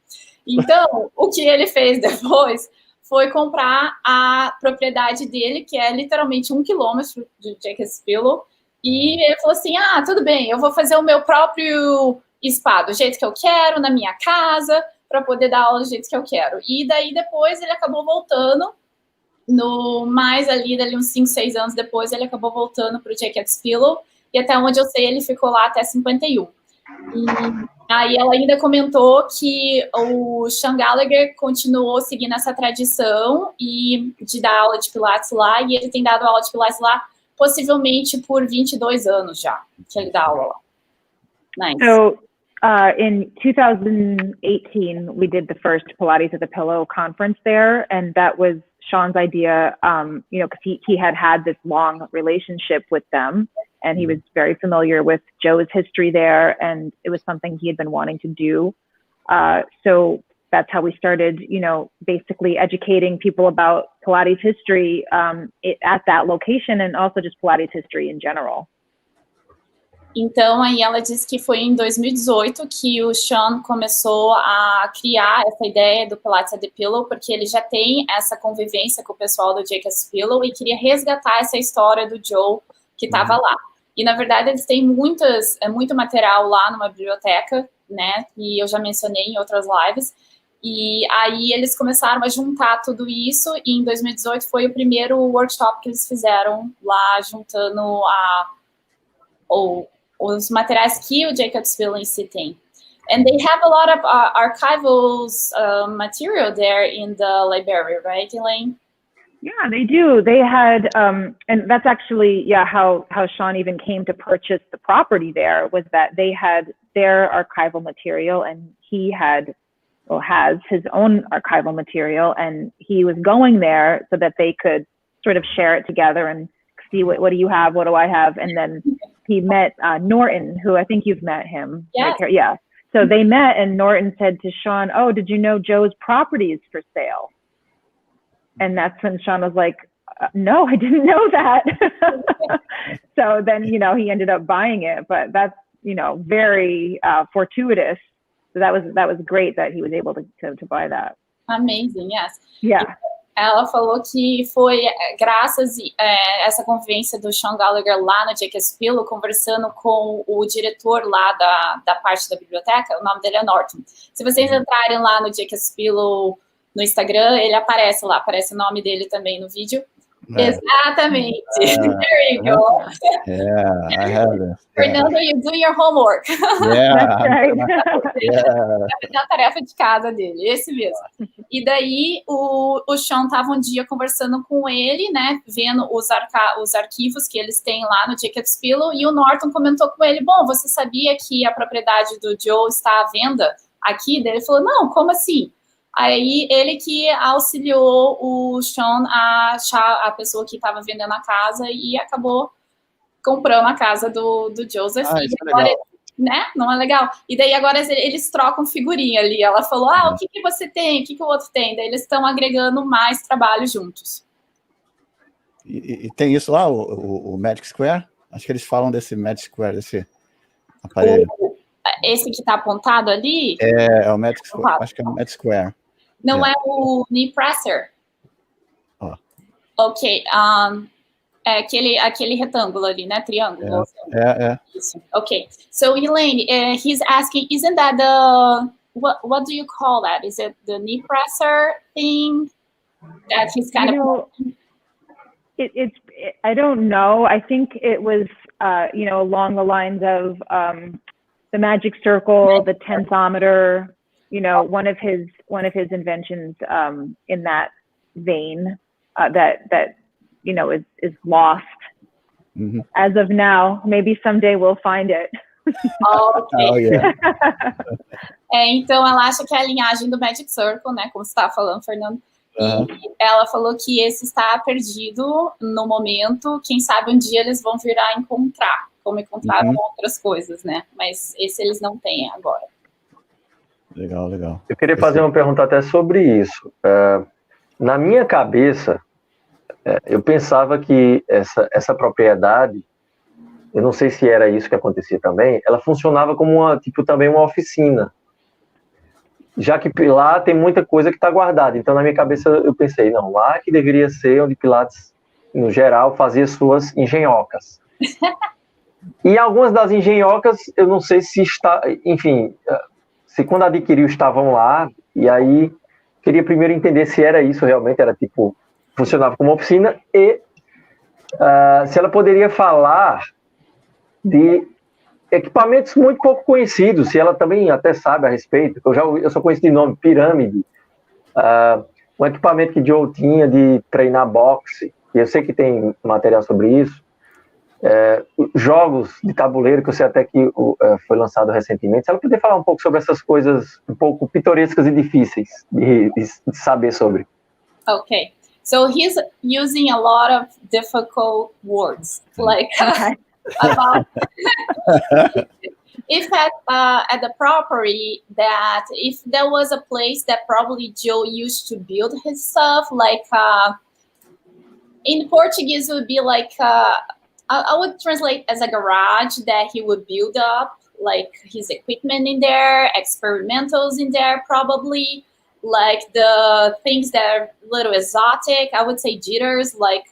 Então, o que ele fez depois foi comprar a propriedade dele, que é literalmente 1 quilômetro de Jacob's Pillow, e ele falou assim, tudo bem, eu vou fazer o meu próprio spa do jeito que eu quero, na minha casa, para poder dar aula do jeito que eu quero. E daí depois ele acabou voltando, dali uns 5, 6 anos depois, ele acabou voltando para o Jacob's Pillow, e até onde eu sei, ele ficou lá até 51. E aí ela ainda comentou que o Sean Gallagher continuou seguindo essa tradição e de dar aula de Pilates lá, e ele tem dado aula de Pilates lá possivelmente por 22 anos já, que ele dá aula lá. Nice. So, in 2018, we did the first Pilates at the Pillow conference there, and that was Sean's idea, because he had this long relationship with them, and he was very familiar with Joe's history there, and it was something he had been wanting to do. So that's how we started, basically educating people about Pilates history at that location, and also just Pilates history in general. Então, aí ela disse que foi em 2018 que o Sean começou a criar essa ideia do Pilates at the Pillow, porque ele já tem essa convivência com o pessoal do Jacob's Pillow e queria resgatar essa história do Joe que estava lá. E, na verdade, eles têm muito material lá numa biblioteca, né, e eu já mencionei em outras lives. E aí eles começaram a juntar tudo isso, e em 2018 foi o primeiro workshop que eles fizeram lá, juntando os materiais que o Jacob's Pillow em si tem. And they have a lot of archival material there in the library, right, Elaine? Yeah, they do. They had, and that's actually, yeah, how Sean even came to purchase the property there, was that they had their archival material, and he had, well, has his own archival material, and he was going there so that they could sort of share it together and see what do you have, what do I have, and then he met Norton, who I think you've met him. Yes. Right? Yeah. So they met, and Norton said to Sean, "Oh, did you know Joe's property is for sale?" And that's when Sean was like, "No, I didn't know that." So then, you know, he ended up buying it, but that's, you know, very fortuitous. So that was great that he was able to buy that. Amazing, yes. Yeah. Ela falou que foi graças a essa convivência do Sean Gallagher lá no Jacob's Pillow, conversando com o diretor lá da parte da biblioteca. O nome dele é Norton. Se vocês entrarem lá no Jacob's Pillow no Instagram, ele aparece lá, aparece o nome dele também no vídeo. Exatamente. There you go. Yeah, I have it. Fernando, you do your homework. Yeah. That's right. Na tarefa de casa dele, esse mesmo. E daí o Sean estava um dia conversando com ele, né, vendo os arquivos que eles têm lá no Jacob's Pillow, e o Norton comentou com ele: bom, você sabia que a propriedade do Joe está à venda aqui? Daí ele falou: não, como assim? Aí ele que auxiliou o Sean a achar a pessoa que estava vendendo a casa e acabou comprando a casa do Joseph. Ah, e isso é agora, legal. né? Não é legal? E daí agora eles trocam figurinha ali. Ela falou: o que você tem? O que o outro tem? Daí eles estão agregando mais trabalho juntos. E tem isso lá, o Magic Square? Acho que eles falam desse Magic Square, desse aparelho. Esse que está apontado ali? É o Magic Square. Acho que é o Magic Square. Não é o knee presser? Ok. É aquele retângulo ali, né? Triângulo. Isso. Ok. So, Elaine, he's asking, isn't that what do you call that? Is it the knee presser thing that he's kind of... I don't know. I think it was, you know, along the lines of the magic circle, the tensometer, you know, one of his inventions in that vein that you know is lost as of now. Maybe someday we'll find it. Okay. Oh, yeah. Então ela acha que é a linhagem do Magic Circle, né? Como você estava falando, Fernando. E ela falou que esse está perdido no momento. Quem sabe um dia eles vão vir a encontrar, como encontraram outras coisas, né? Mas esse eles não têm agora. Legal, legal. Eu queria fazer uma pergunta até sobre isso. Na minha cabeça, eu pensava que essa propriedade, eu não sei se era isso que acontecia também, ela funcionava como também uma oficina. Já que lá tem muita coisa que está guardada. Então, na minha cabeça, eu pensei, não, lá que deveria ser onde Pilates, no geral, fazia suas engenhocas. E algumas das engenhocas, eu não sei se está, enfim, se quando adquiriu estavam lá, e aí queria primeiro entender se era isso realmente, era tipo, funcionava como oficina, e se ela poderia falar de equipamentos muito pouco conhecidos, se ela também até sabe a respeito, eu só conheço de nome pirâmide, um equipamento que Joe tinha de treinar boxe, e eu sei que tem material sobre isso, jogos de tabuleiro, que eu sei até que foi lançado recentemente. Se ela puder falar um pouco sobre essas coisas um pouco pitorescas e difíceis de saber sobre. Okay, so he's using a lot of difficult words, like about if at the property, that if there was a place that probably Joe used to build his stuff, like in Portuguese it would be like I would translate as a garage that he would build up, like his equipment in there, experimentals in there, probably, like the things that are a little exotic. I would say jitters, like,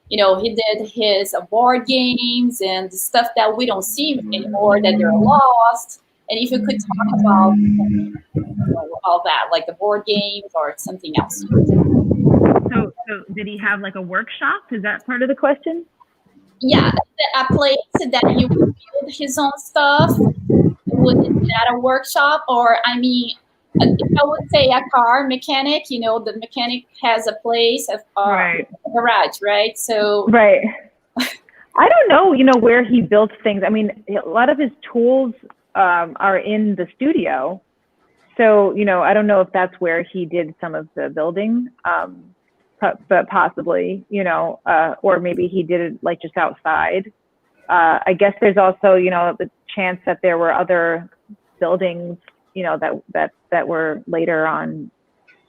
you know, he did his board games and stuff that we don't see anymore, that they're lost. And if you could talk about, you know, all that, like the board games or something else. So did he have like a workshop? Is that part of the question? Yeah, a place that he would build his own stuff. Was it at a workshop, or I mean, I would say a car mechanic, the mechanic has a place, a garage, right? So right. I don't know, where he built things. I mean, a lot of his tools are in the studio. So, I don't know if that's where he did some of the building, but possibly, or maybe he did it like just outside. I guess there's also, the chance that there were other buildings, that were later on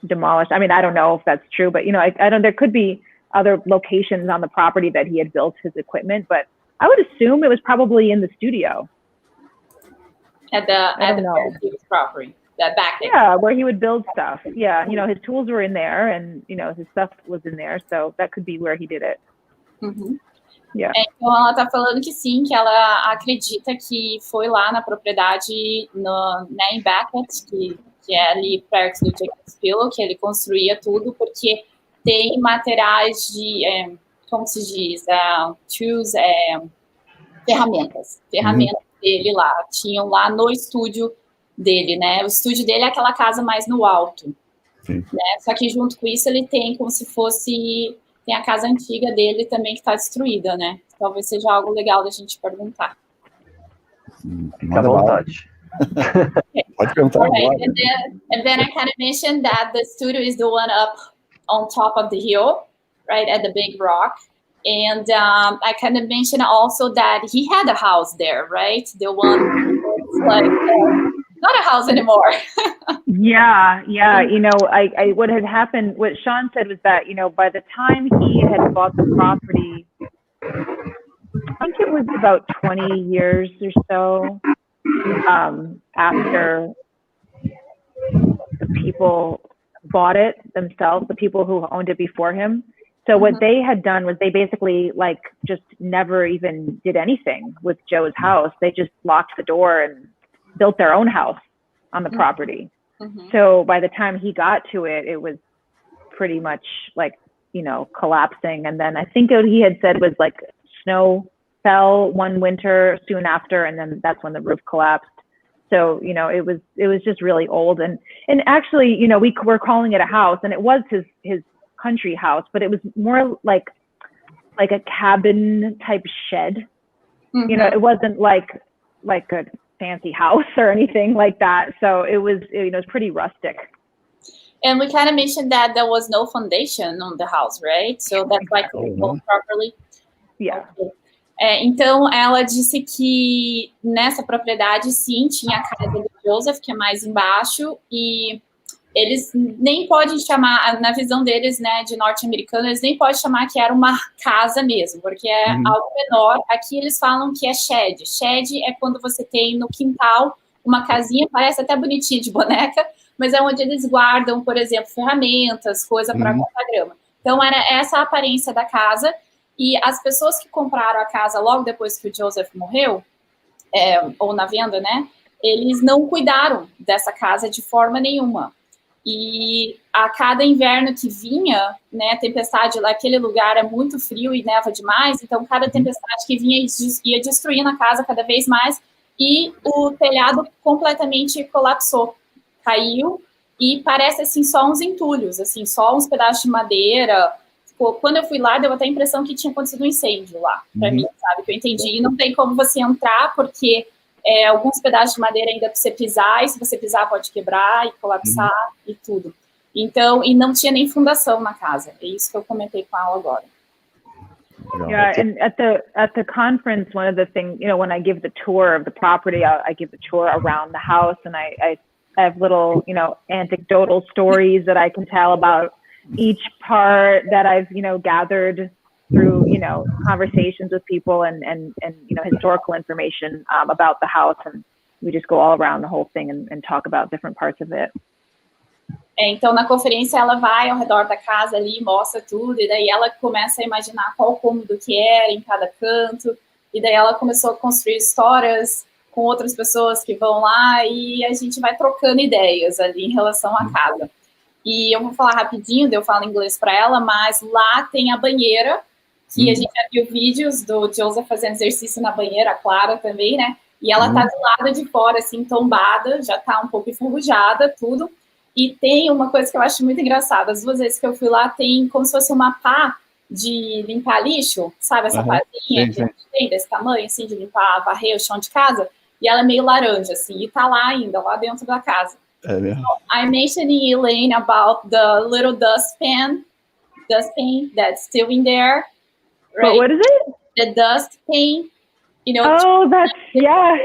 demolished. I mean, I don't know if that's true, but, I don't, there could be other locations on the property that he had built his equipment, but I would assume it was probably in the studio. At the property, that back there. Yeah, where he would build stuff. Yeah, his tools were in there, and his stuff was in there, so that could be where he did it. Uhum. Yeah. Então ela tá falando que sim, que ela acredita que foi lá na propriedade em Beckett, que é ali perto do Jacob's Pillow, que ele construía tudo, porque tem materiais de, como se diz, tools, ferramentas dele lá, tinham lá no estúdio dele, né? O estúdio dele é aquela casa mais no alto, né? Só que junto com isso ele tem como se fosse, tem a casa antiga dele também que está destruída, né? Talvez seja algo legal da gente perguntar. Fica à vontade. Pode perguntar agora. And then I kind of mentioned that the studio is the one up on top of the hill, right, at the big rock. And I kind of mentioned also that he had a house there, right? The one like not a house anymore. Yeah. I what had happened, what Sean said was that, by the time he had bought the property, I think it was about 20 years or so after the people bought it themselves, the people who owned it before him. So what they had done was they basically just never even did anything with Joe's house. They just locked the door and built their own house on the property. So by the time he got to it, it was pretty much collapsing. And then I think what he had said was snow fell one winter soon after, and then that's when the roof collapsed. So, it was just really old. And actually, we were calling it a house, and it was his country house, but it was more like a cabin type shed. It wasn't like a fancy house or anything like that. So it was pretty rustic. And we kind of mentioned that there was no foundation on the house, right? So that's built properly. Yeah. Okay. Então, ela disse que nessa propriedade, sim, tinha a casa do Joseph, que é mais embaixo, e eles nem podem chamar, na visão deles, né, de norte-americano, eles nem podem chamar que era uma casa mesmo, porque é algo menor. Aqui eles falam que é shed. Shed é quando você tem no quintal uma casinha, parece até bonitinha de boneca, mas é onde eles guardam, por exemplo, ferramentas, coisa para cortar grama. Então, era essa a aparência da casa. E as pessoas que compraram a casa logo depois que o Joseph morreu, ou na venda, né, eles não cuidaram dessa casa de forma nenhuma. E a cada inverno que vinha, né, tempestade, aquele lugar é muito frio e neva demais, então cada tempestade que vinha ia destruindo a casa cada vez mais, e o telhado completamente colapsou, caiu, e parece assim só uns entulhos, assim, só uns pedaços de madeira. Quando eu fui lá, deu até a impressão que tinha acontecido um incêndio lá, para mim, sabe? Que eu entendi. E não tem como você entrar, porque alguns pedaços de madeira ainda para você pisar, e se você pisar pode quebrar e colapsar e tudo. Então, e não tinha nem fundação na casa. É isso que eu comentei com ela agora. Yeah, and at the conference, one of the things, when I give the tour of the property, I give the tour around the house, and I have little, anecdotal stories that I can tell about each part that I've, gathered through, conversations with people and historical information about the house. And we just go all around the whole thing and talk about different parts of it. Então, na conferência, ela vai ao redor da casa ali, mostra tudo, e daí ela começa a imaginar qual cômodo que era em cada canto, e daí ela começou a construir histórias com outras pessoas que vão lá, e a gente vai trocando ideias ali em relação à casa. E eu vou falar rapidinho, daí eu falo inglês para ela, mas lá tem a banheira, que a gente já viu vídeos do Joseph fazendo exercício na banheira, a Clara também, né? E ela tá do lado de fora, assim, tombada, já tá um pouco enferrujada, tudo. E tem uma coisa que eu acho muito engraçada. As 2 vezes que eu fui lá, tem como se fosse uma pá de limpar lixo, sabe? Essa pazinha que tem desse tamanho, assim, de limpar, varrer o chão de casa. E ela é meio laranja, assim, e tá lá ainda, lá dentro da casa. É mesmo? So, I mentioned in Elaine about the little dustpan that's still in there, right? But what is it? The dustpan, you know. Oh, that's, yeah.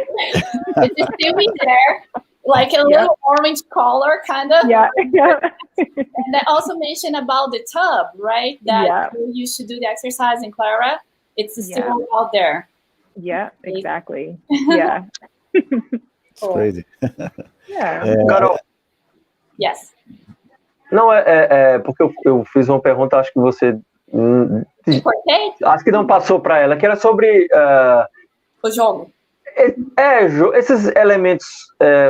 It's still in there, like a little orange color, kind of. Yeah, yeah. And I also mentioned about the tub, right? That you should do the exercise in Clara. It's still out there. Yeah, exactly. Yeah. It's crazy. Carol. Yes. Não, porque eu fiz uma pergunta, acho que você... acho que não passou para ela, que era sobre... o jogo. Esses elementos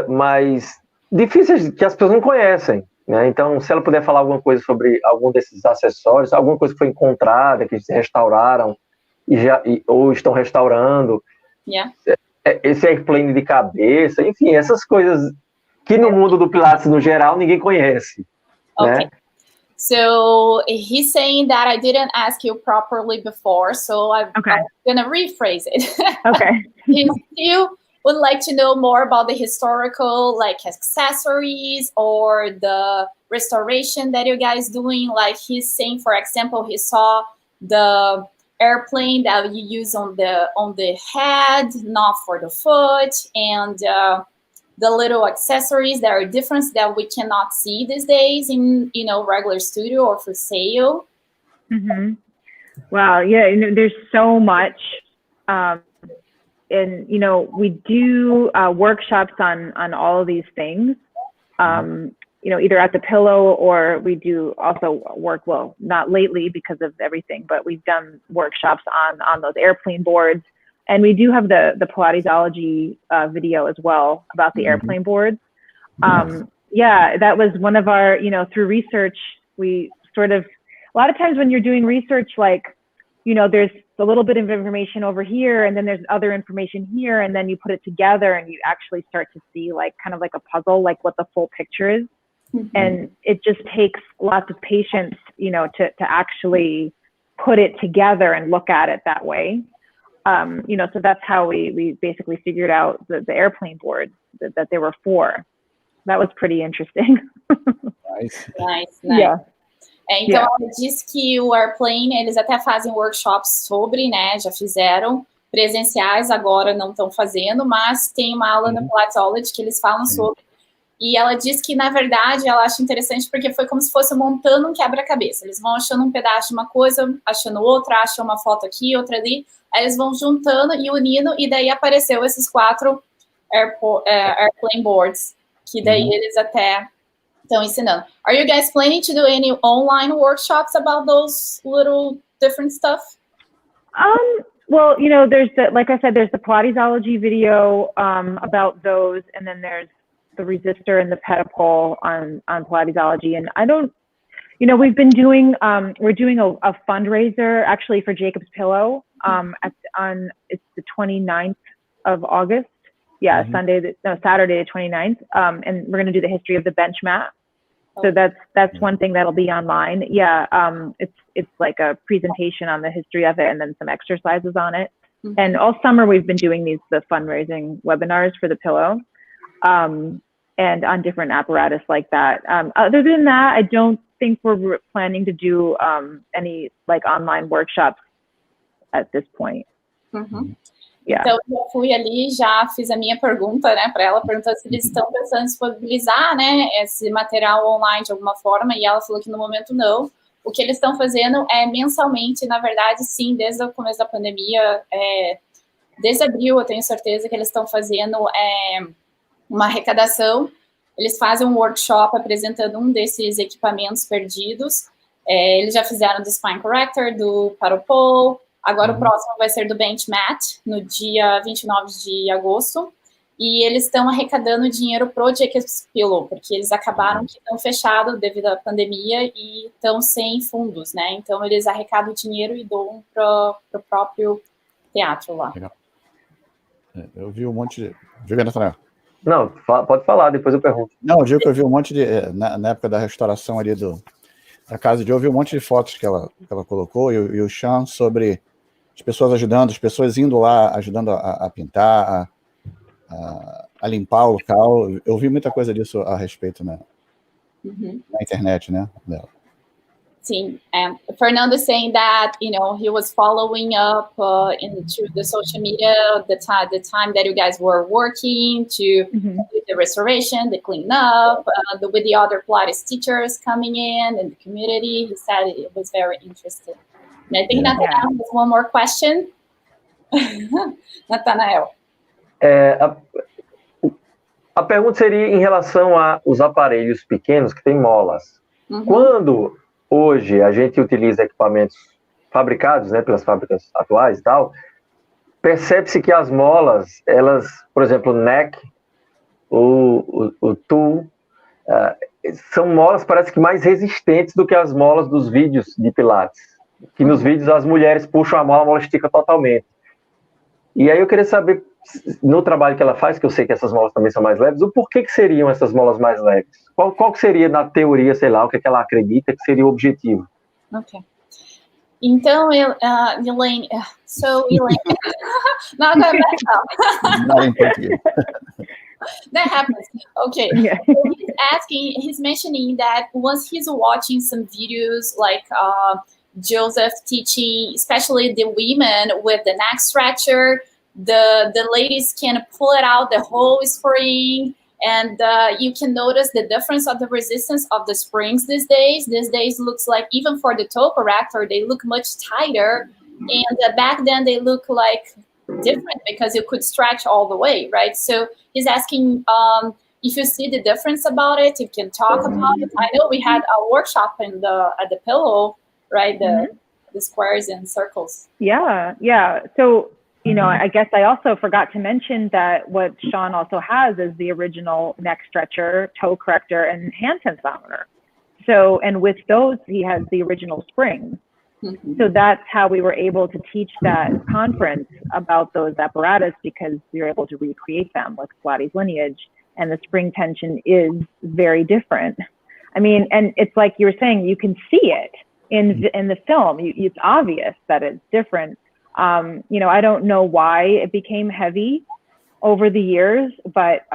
mais difíceis que as pessoas não conhecem, né? Então, se ela puder falar alguma coisa sobre algum desses acessórios, alguma coisa que foi encontrada, que se restauraram ou estão restaurando, esse airplane de cabeça, enfim, essas coisas que no mundo do Pilates, no geral, ninguém conhece. Okay. Né? So he's saying that I didn't ask you properly before, so I'm going to rephrase it. Okay. He still would like to know more about the historical, like, accessories or the restoration that you guys doing. Like, he's saying, for example, he saw the airplane that you use on the head, not for the foot, and the little accessories that are different that we cannot see these days in, regular studio or for sale. Mm-hmm. Wow. Yeah. There's so much. And, we do workshops on all of these things, either at the Pillow or we do also work, well, not lately because of everything, but we've done workshops on those airplane boards. And we do have the Pilatesology video as well about the airplane boards. That was one of our, through research, we sort of, a lot of times when you're doing research, like, there's a little bit of information over here and then there's other information here, and then you put it together and you actually start to see like kind of like a puzzle, like what the full picture is. And it just takes lots of patience, to actually put it together and look at it that way. So that's how we basically figured out the airplane boards that they were for. That was pretty interesting. Nice. Yeah. Então, ela diz que o Airplane, eles até fazem workshops sobre, né, já fizeram, presenciais agora não estão fazendo, mas tem uma aula no Pilatesology que eles falam sobre. E ela diz que, na verdade, ela acha interessante porque foi como se fosse montando um quebra-cabeça. Eles vão achando um pedaço de uma coisa, achando outra, acham uma foto aqui, outra ali. Aí eles vão juntando e unindo, e daí apareceu esses 4 airplane boards, que daí eles até estão ensinando. Are you guys planning to do any online workshops about those little different stuff? Well, there's like I said, there's the Pilatesology video about those, and then there's the resistor and the pedipole on Pilatesology. And I don't, we've been doing, we're doing a fundraiser actually for Jacob's Pillow it's the 29th of August. Yeah, Saturday the 29th. And we're going to do the history of the bench mat. So that's one thing that'll be online. Yeah, it's like a presentation on the history of it and then some exercises on it. And all summer we've been doing the fundraising webinars for the Pillow. And on different apparatus like that. Other than that, I don't think we're planning to do any like online workshops at this point. Yeah. Então, eu fui ali, já fiz a minha pergunta, né, para ela, perguntando se eles estão pensando em disponibilizar, né, esse material online de alguma forma, e ela falou que no momento não. O que eles estão fazendo é mensalmente, na verdade, sim, desde o começo da pandemia, desde abril, eu tenho certeza que eles estão fazendo uma arrecadação. Eles fazem um workshop apresentando um desses equipamentos perdidos. Eles já fizeram do Spine Corrector, do Paddle. Agora o próximo vai ser do Bench Mat, no dia 29 de agosto. E eles estão arrecadando dinheiro pro Jacob's Pillow, porque eles acabaram que estão fechados devido à pandemia e estão sem fundos, né? Então eles arrecadam dinheiro e doam pro próprio teatro lá. Legal. Eu vi um monte de... Viu, Nathanael? Não, pode falar, depois eu pergunto. Não, eu digo que eu vi um monte de... Na época da restauração ali da casa de eu vi um monte de fotos que ela colocou, e o Sean sobre as pessoas ajudando, as pessoas indo lá, ajudando a pintar, a limpar o local. Eu vi muita coisa disso a respeito na internet, né, dela. Sim, Fernando saying that, you know, he was following up into the social media the time that you guys were working to do the restoration, the cleanup, with the other Pilates teachers coming in and the community. He said it was very interesting. And I think Nathanael has one more question. Nathanael. A pergunta seria em relação aos aparelhos pequenos que têm molas. Quando hoje a gente utiliza equipamentos fabricados, né, pelas fábricas atuais e tal, percebe-se que as molas, elas, por exemplo, o neck, o tool, são molas, parece que mais resistentes do que as molas dos vídeos de Pilates. Que nos vídeos as mulheres puxam a mola estica totalmente. E aí eu queria saber, no trabalho que ela faz, que eu sei que essas molas também são mais leves, o porquê que seriam essas molas mais leves? Qual que seria, na teoria, sei lá, o que ela acredita que seria o objetivo? Ok. Então, Elaine, Elaine, not going back up. Not in Portuguese. That happens. Okay. Yeah. So he's mentioning that once he's watching some videos like Joseph teaching, especially the women with the neck stretcher, the ladies can pull it out the whole spring, and you can notice the difference of the resistance of the springs these days. These days looks like, even for the toe corrector, they look much tighter, and back then they look like different because you could stretch all the way, right? So he's asking if you see the difference about it, you can talk about it. I know we had a workshop at the Pillow, right? The squares and circles. Yeah. So, you know, I guess I also forgot to mention that what Sean also has is the original neck stretcher, toe corrector, and hand tensioner. So, and with those, he has the original springs. So that's how we were able to teach that conference about those apparatus, because we were able to recreate them with Pilates lineage, and the spring tension is very different. I mean, and it's like you were saying, you can see it in the film. It's obvious that it's different. You know, I don't know why it became heavy over the years, but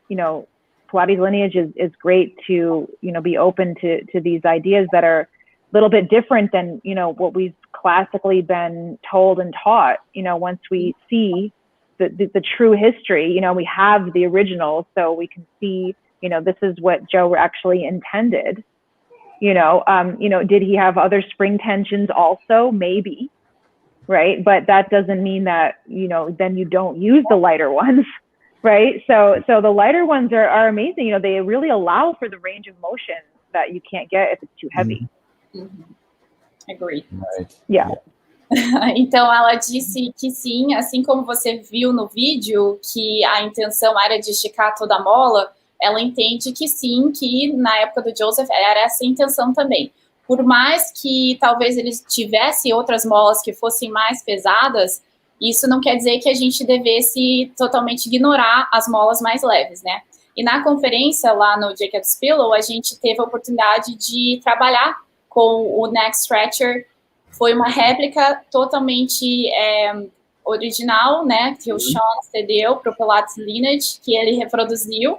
you know, Pilates lineage is great to, you know, be open to these ideas that are a little bit different than, you know, what we've classically been told and taught. You know, once we see the true history, you know, we have the original, so we can see, you know, this is what Joe actually intended. You know, did he have other spring tensions also? Maybe, right? But that doesn't mean that, you know, then you don't use the lighter ones, right? So the lighter ones are amazing. You know, they really allow for the range of motion that you can't get if it's too heavy. Agree. Right. Yeah. Então ela disse que sim, assim como você viu no vídeo que a intenção era de esticar toda a mola, ela entende que sim, que na época do Joseph era essa a intenção também. Por mais que talvez eles tivessem outras molas que fossem mais pesadas, isso não quer dizer que a gente devesse totalmente ignorar as molas mais leves, né? E na conferência lá no Jacob's Pillow, a gente teve a oportunidade de trabalhar com o neck stretcher. Foi uma réplica totalmente original, né? Que o Sean cedeu para o Pilates Lineage, que ele reproduziu.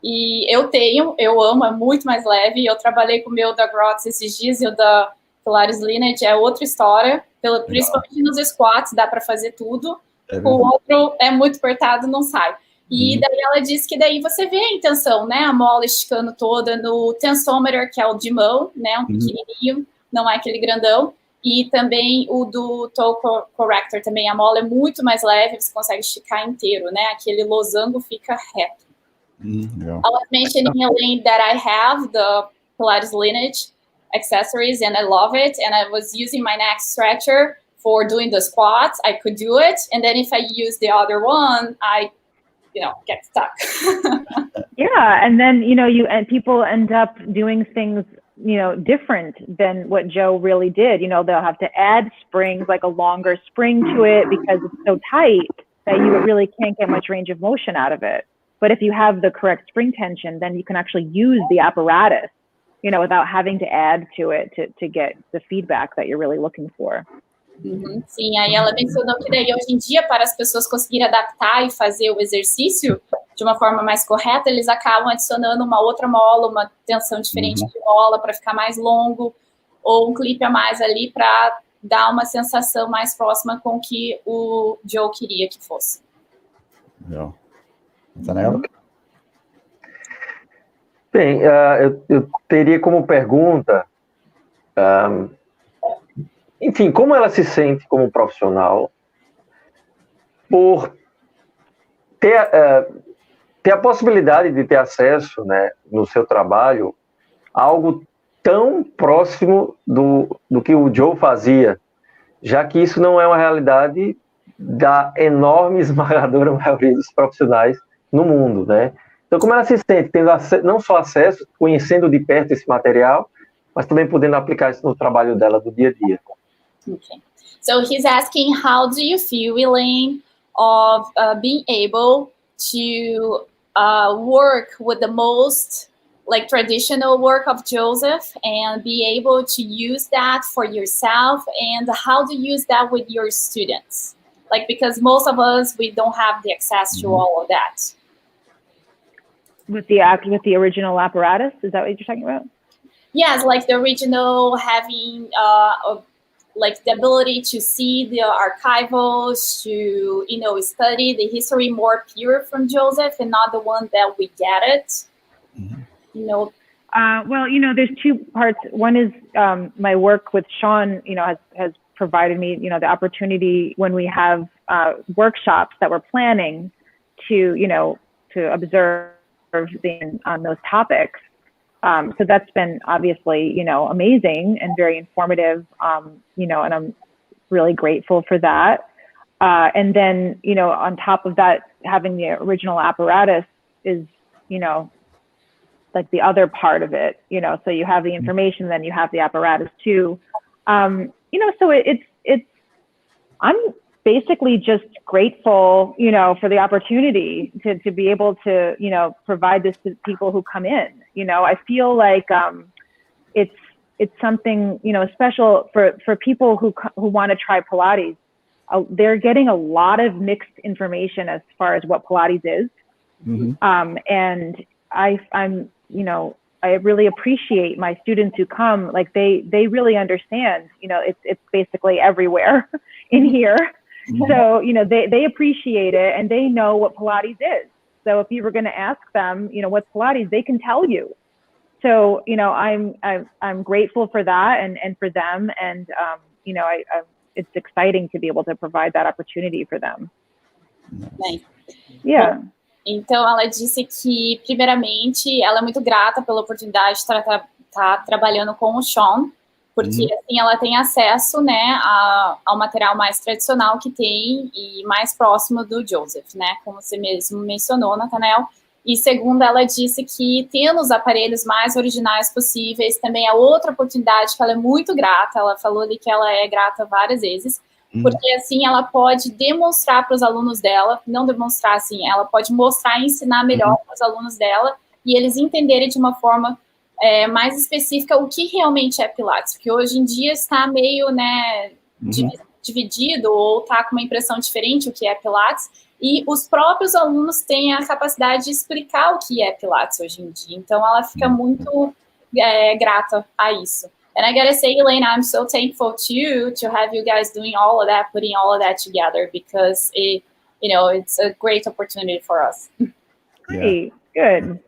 E eu amo, é muito mais leve. Eu trabalhei com o meu da Grotz esses dias, e o da Pilates Lineage é outra história. Principalmente nos squats, dá para fazer tudo. O outro é muito apertado, não sai. E daí ela disse que daí você vê a intenção, né? A mola esticando toda no tensometer, que é o de mão, né? Um pequenininho, não é aquele grandão. E também o do toe corrector também. A mola é muito mais leve, você consegue esticar inteiro, né? Aquele losango fica reto. I was mentioning, Elaine, that I have the Pilates Lineage accessories and I love it. And I was using my neck stretcher for doing the squats. I could do it. And then if I use the other one, I get stuck. Yeah. And then, you know, people end up doing things, you know, different than what Joe really did. You know, they'll have to add springs, like a longer spring to it because it's so tight that you really can't get much range of motion out of it. But if you have the correct spring tension, then you can actually use the apparatus, without having to add to it to get the feedback that you're really looking for. Uhum. Sim, aí ela mencionou que daí hoje em dia, para as pessoas conseguirem adaptar e fazer o exercício de uma forma mais correta, eles acabam adicionando uma outra mola, uma tensão diferente de mola para ficar mais longo, ou um clipe a mais ali para dar uma sensação mais próxima com o que o Joe queria que fosse. Legal. Nathanael? Bem, eu teria como pergunta, enfim, como ela se sente como profissional por ter a possibilidade de ter acesso, né, no seu trabalho, a algo tão próximo do que o Joe fazia, já que isso não é uma realidade da enorme esmagadora maioria dos profissionais no mundo, né? Então, como ela se sente tendo não só acesso, conhecendo de perto esse material, mas também podendo aplicar isso no trabalho dela do dia a dia? Okay. So he's asking, how do you feel, Elaine, of being able to work with the most traditional work of Joseph and be able to use that for yourself, and how to use that with your students? Because most of us, we don't have the access to all of that. With the original apparatus, is that what you're talking about? Yes, the original, having the ability to see the archivals, to study the history more pure from Joseph and not the one that we get it. Well, there's two parts. One is my work with Sean, has provided me, the opportunity when we have workshops that we're planning to observe on those topics. So that's been obviously, amazing and very informative, and I'm really grateful for that. And then, on top of that, having the original apparatus is, the other part of it, so you have the information, then you have the apparatus too. So it's, I'm basically just grateful, for the opportunity to be able to, provide this to people who come in. I feel like it's something, special for people who want to try Pilates. They're getting a lot of mixed information as far as what Pilates is. And I really appreciate my students who come, they really understand, it's basically everywhere in here. So, they appreciate it and they know what Pilates is. So if you were going to ask them, what's Pilates, they can tell you. So, I'm grateful for that and for them. And, it's exciting to be able to provide that opportunity for them. Bem, Yeah. Bom, então, ela disse que, primeiramente, ela é muito grata pela oportunidade de estar trabalhando com o Sean, porque assim ela tem acesso, né, ao material mais tradicional que tem e mais próximo do Joseph, né, como você mesmo mencionou, Nathanael. E segundo, ela disse que tendo os aparelhos mais originais possíveis também é outra oportunidade que ela é muito grata. Ela falou ali que ela é grata várias vezes, porque assim ela pode demonstrar para os alunos dela, não demonstrar assim, ela pode mostrar e ensinar melhor para os alunos dela e eles entenderem de uma forma mais específica o que realmente é Pilates, porque hoje em dia está meio, né, dividido ou está com uma impressão diferente o que é Pilates, e os próprios alunos têm a capacidade de explicar o que é Pilates hoje em dia, então ela fica muito grata a isso. And I gotta say, Elaine, I'm so thankful to have you guys doing all of that, putting all of that together, because it's a great opportunity for us. Great. Good.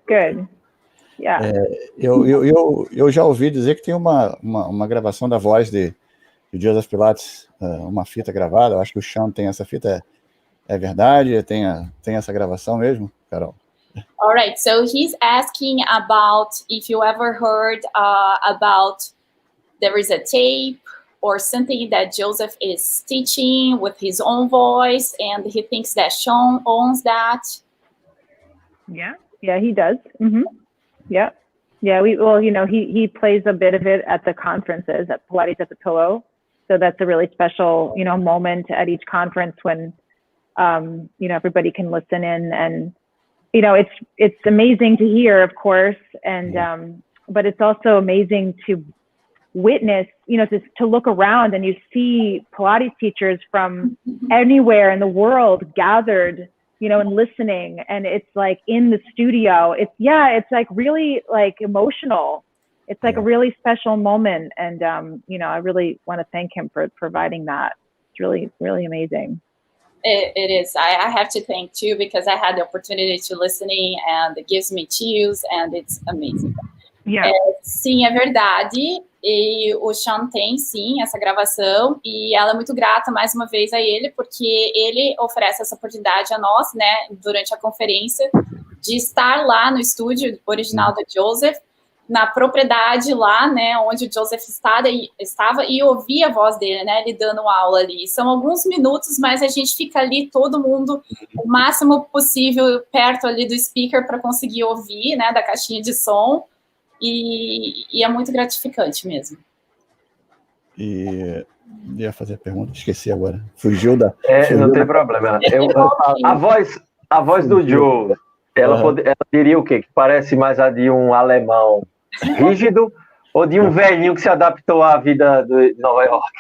Yeah. Eu já ouvi dizer que tem uma gravação da voz de Joseph Pilates, uma fita gravada. Eu acho que o Sean tem essa fita. É verdade? Tem essa gravação mesmo, Carol? All right. So he's asking about if you ever heard about there is a tape or something that Joseph is teaching with his own voice, and he thinks that Sean owns that. Yeah, he does. Yeah. He plays a bit of it at the conferences at Pilates at the Pillow. So that's a really special, moment at each conference when, everybody can listen in, and it's amazing to hear, of course, and but it's also amazing to witness, to look around and you see Pilates teachers from anywhere in the world gathered, and listening, and it's like in the studio, it's like really like emotional. It's like a really special moment, and I really want to thank him for providing that. It's really, really amazing. It is. I have to thank too, because I had the opportunity to listening, and it gives me chills, and it's amazing. Yeah. Sim, é verdade. E o Sean tem, sim, essa gravação, e ela é muito grata mais uma vez a ele, porque ele oferece essa oportunidade a nós, né, durante a conferência, de estar lá no estúdio original do Joseph, na propriedade lá, né, onde o Joseph estava, e ouvir a voz dele, né, ele dando aula ali. São alguns minutos, mas a gente fica ali, todo mundo, o máximo possível, perto ali do speaker para conseguir ouvir, né, da caixinha de som, e é muito gratificante mesmo. E ia fazer a pergunta, esqueci agora. Fugiu da... Não tem problema. A voz do Joe, ela diria o quê? Que parece mais a de um alemão rígido ou de um velhinho que se adaptou à vida de Nova York?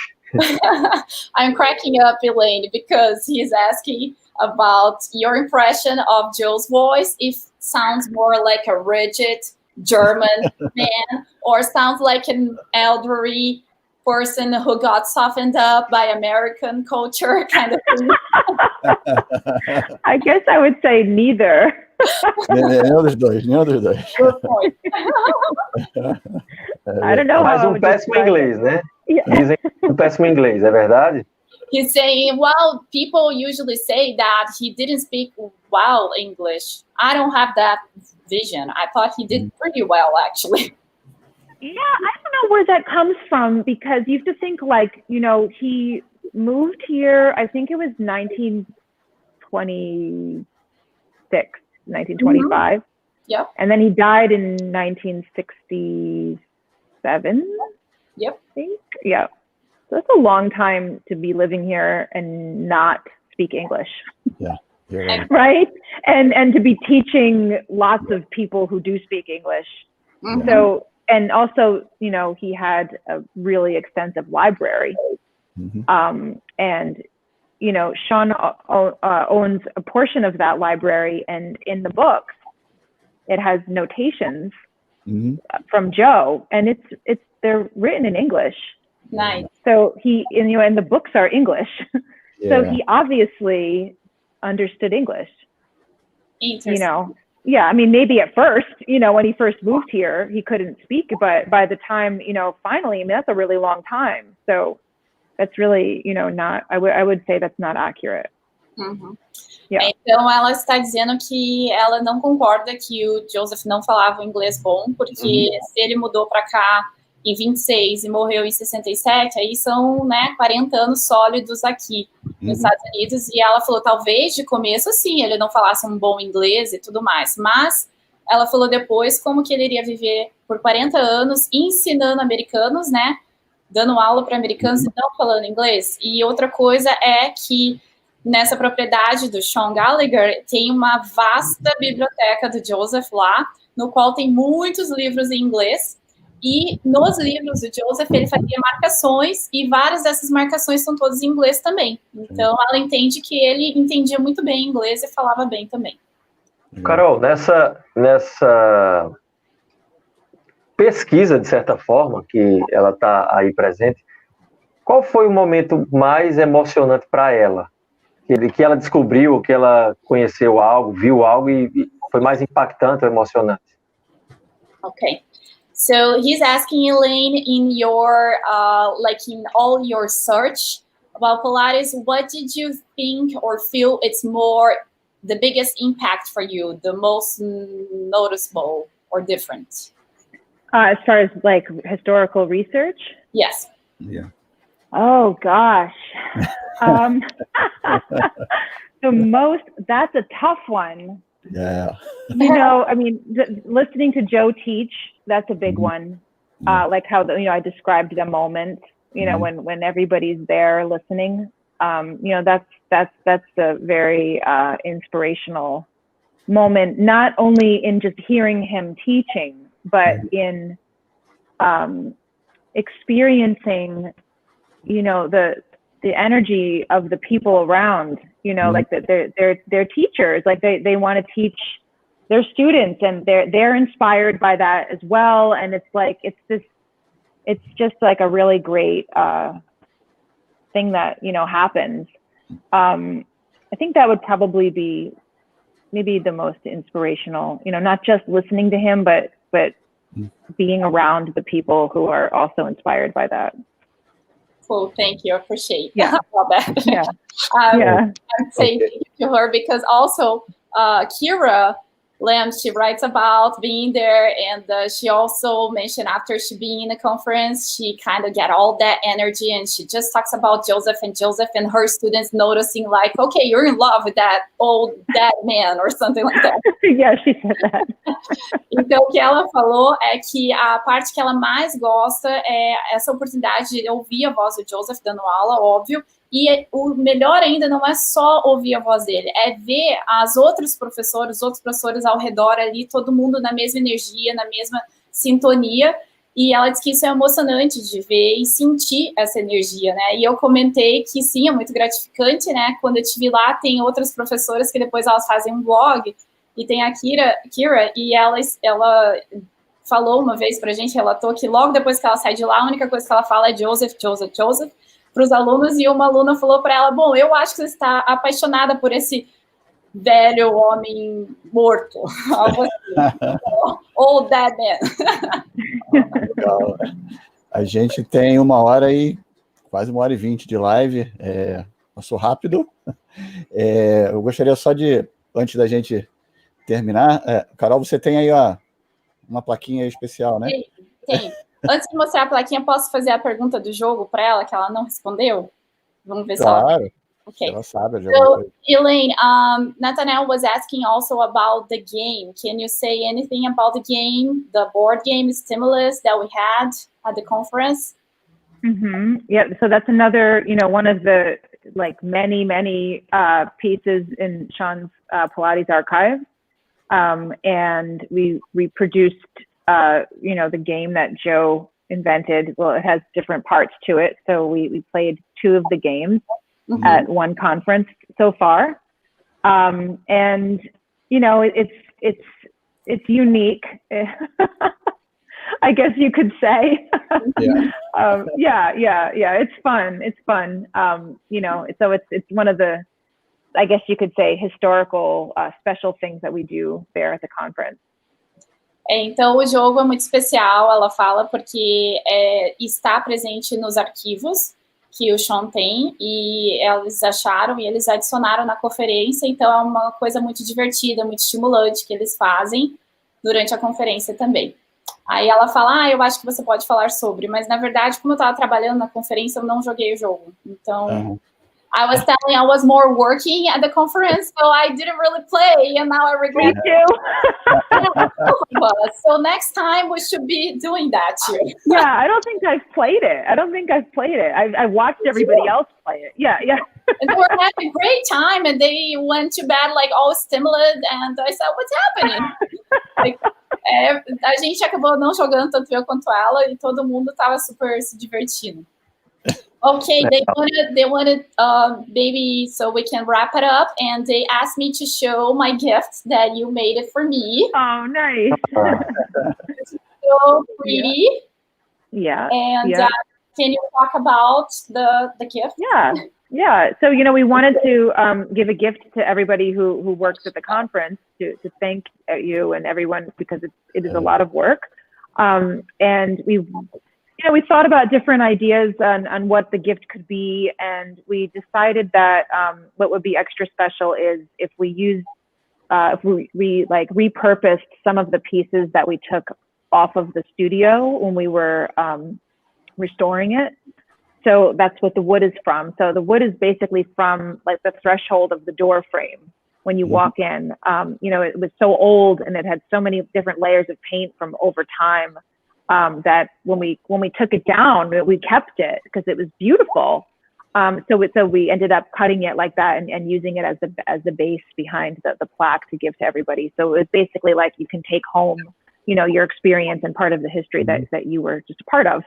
I'm cracking up, Elaine, because he's asking about your impression of Joe's voice, if it sounds more like a rigid German man, or sounds like an elderly person who got softened up by American culture, kind of thing. I guess I would say neither. Nenhum dos dois. Good point. I don't know. Mas péssimo inglês, né? Dizem péssimo inglês, é verdade? He's saying, well, people usually say that he didn't speak well English. I don't have that vision. I thought he did pretty well, actually. Yeah, I don't know where that comes from, because you have to think, like, he moved here, I think it was 1926, 1925. Yep. And then he died in 1967. Yep. I think. Yeah. So that's a long time to be living here and not speak English. Yeah. Right. Right? And to be teaching lots of people who do speak English. Mm-hmm. So, and also, he had a really extensive library. Mm-hmm. And, Sean owns a portion of that library, and in the books, it has notations from Joe, and they're written in English. Nice. So and the books are English. Yeah. So he obviously understood English. Interesting. Yeah, I mean, maybe at first, when he first moved here, he couldn't speak, but by the time, finally, I mean, that's a really long time. So that's really, not, I would say that's not accurate. Uhum. Yeah. Então, ela está dizendo que ela não concorda que o Joseph não falava inglês bom, porque se ele mudou para cá em 26 e morreu em 67, aí são, 40 anos sólidos aqui nos Estados Unidos, e ela falou, talvez de começo, sim, ele não falasse um bom inglês e tudo mais, mas ela falou depois como que ele iria viver por 40 anos ensinando americanos, dando aula para americanos e não falando inglês. E outra coisa é que nessa propriedade do Sean Gallagher tem uma vasta biblioteca do Joseph lá, no qual tem muitos livros em inglês, e nos livros do Joseph ele fazia marcações, e várias dessas marcações são todas em inglês também. Então ela entende que ele entendia muito bem inglês e falava bem também. Carol, nessa pesquisa, de certa forma, que ela está aí presente, qual foi o momento mais emocionante para ela? Que ela descobriu, que ela conheceu algo, viu algo e foi mais impactante ou emocionante? Okay. So he's asking Elaine, in your, in all your search about Pilates, what did you think or feel it's more the biggest impact for you, the most noticeable or different? As far as like historical research? Yes. Yeah. Oh gosh. That's a tough one. Yeah. I mean, listening to Joe teach, that's a big one. Like how, I described the moment, when everybody's there listening. that's a very inspirational moment, not only in just hearing him teaching, but in experiencing, the energy of the people around, like they're teachers, like they want to teach their students, and they're inspired by that as well. And it's just like a really great thing that happens. I think that would probably be maybe the most inspirational, not just listening to him, but being around the people who are also inspired by that. Cool, thank you. I appreciate all that. Yeah. I'm saying thank you to her because also Kira Lam, she writes about being there, and she also mentioned after she being in a conference, she kind of get all that energy, and she just talks about Joseph and her students noticing like, okay, you're in love with that old dead man or something like that. Yeah, she said that. Então, o que ela falou é que a parte que ela mais gosta é essa oportunidade de ouvir a voz do Joseph dando aula, óbvio. E o melhor ainda não é só ouvir a voz dele, é ver os outros professores ao redor ali, todo mundo na mesma energia, na mesma sintonia. E ela disse que isso é emocionante de ver e sentir essa energia, né? E eu comentei que sim, é muito gratificante, né? Quando eu estive lá, tem outras professoras que depois elas fazem um blog, e tem a Kira, e ela falou uma vez pra gente, relatou que logo depois que ela sai de lá, a única coisa que ela fala é Joseph, para os alunos, e uma aluna falou para ela, bom, eu acho que você está apaixonada por esse velho homem morto, algo assim, old dead man. Legal. A gente tem 1h e quase 1h20 de live, passou rápido. Eu gostaria só de, antes da gente terminar, Carol, você tem aí uma plaquinha especial, né? Tem. Antes de mostrar a plaquinha, posso fazer a pergunta do jogo para ela, que ela não respondeu? Vamos ver se ela... Claro. Okay. Ela sabe. So, Elaine, Nathaniel was asking also about the game. Can you say anything about the game, the board game stimulus that we had at the conference? Mm-hmm. Yeah, so that's another, one of the many pieces in Sean's Pilates archive. And we reproduced the game that Joe invented. Well, it has different parts to it. So we played 2 of the games at one conference so far. And, it's unique, I guess you could say. Yeah. It's fun. So it's one of the, I guess you could say, historical special things that we do there at the conference. Então, o jogo é muito especial, ela fala, porque está presente nos arquivos que o Sean tem, e eles acharam e eles adicionaram na conferência, então é uma coisa muito divertida, muito estimulante que eles fazem durante a conferência também. Aí ela fala, eu acho que você pode falar sobre, mas na verdade, como eu estava trabalhando na conferência, eu não joguei o jogo. Então, I was telling I was more working at the conference, so I didn't really play, and now I regret it. So next time we should be doing that too. Yeah, I don't think I've played it. I watched everybody else play it. Yeah. And they were having a great time, and they went to bed like all stimulated, and I said, what's happening? A gente acabou não jogando tanto eu quanto ela, e todo mundo estava super se divertindo. Okay, they wanted maybe so we can wrap it up, and they asked me to show my gift that you made it for me. Oh, nice. It's so pretty. Yeah. And can you talk about the gift? Yeah. So, we wanted to give a gift to everybody who works at the conference to thank you and everyone, because it is a lot of work. And we thought about different ideas on what the gift could be, and we decided that what would be extra special is if we repurposed some of the pieces that we took off of the studio when we were restoring it. So that's what the wood is from. So the wood is basically from the threshold of the door frame when you walk in. It was so old, and it had so many different layers of paint from over time. That when we took it down, we kept it because it was beautiful. So we ended up cutting it like that and using it as the base behind the plaque to give to everybody. So it was basically like you can take home, you know, your experience and part of the history that you were just a part of.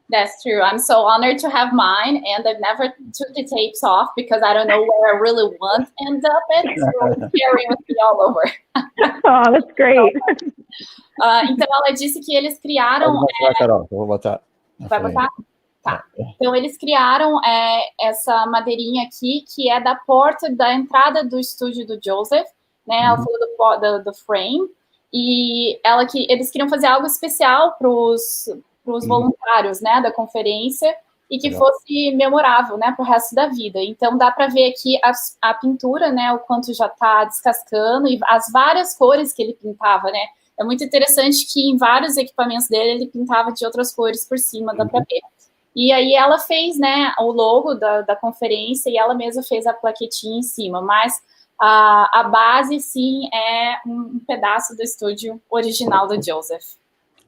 That's true. I'm so honored to have mine, and I've never took the tapes off because I don't know where I really want to end up at. So it's carrying with me all over. Oh, that's great. Então ela disse que eles criaram. Pode botar, Carol, eu vou botar. Vai botar? Tá. Então eles criaram essa madeirinha aqui, que é da porta da entrada do estúdio do Joseph, né? Ela falou do frame, e eles queriam fazer algo especial para os voluntários, né, da conferência, e que fosse memorável, né, para o resto da vida. Então dá para ver aqui a pintura, né, o quanto já está descascando, e as várias cores que ele pintava, né. É muito interessante que em vários equipamentos dele ele pintava de outras cores por cima, dá para ver. E aí ela fez, né, o logo da conferência, e ela mesma fez a plaquetinha em cima, mas a base, sim, é um pedaço do estúdio original do Joseph.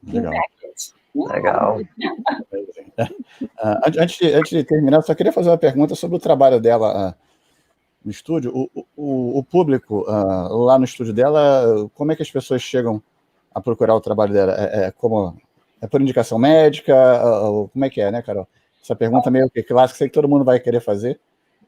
Legal. Legal. Antes de terminar, só queria fazer uma pergunta sobre o trabalho dela no estúdio. O público lá no estúdio dela, como é que as pessoas chegam a procurar o trabalho dela? É por indicação médica? Como é que é, né, Carol? Essa pergunta meio que clássica, sei que todo mundo vai querer fazer.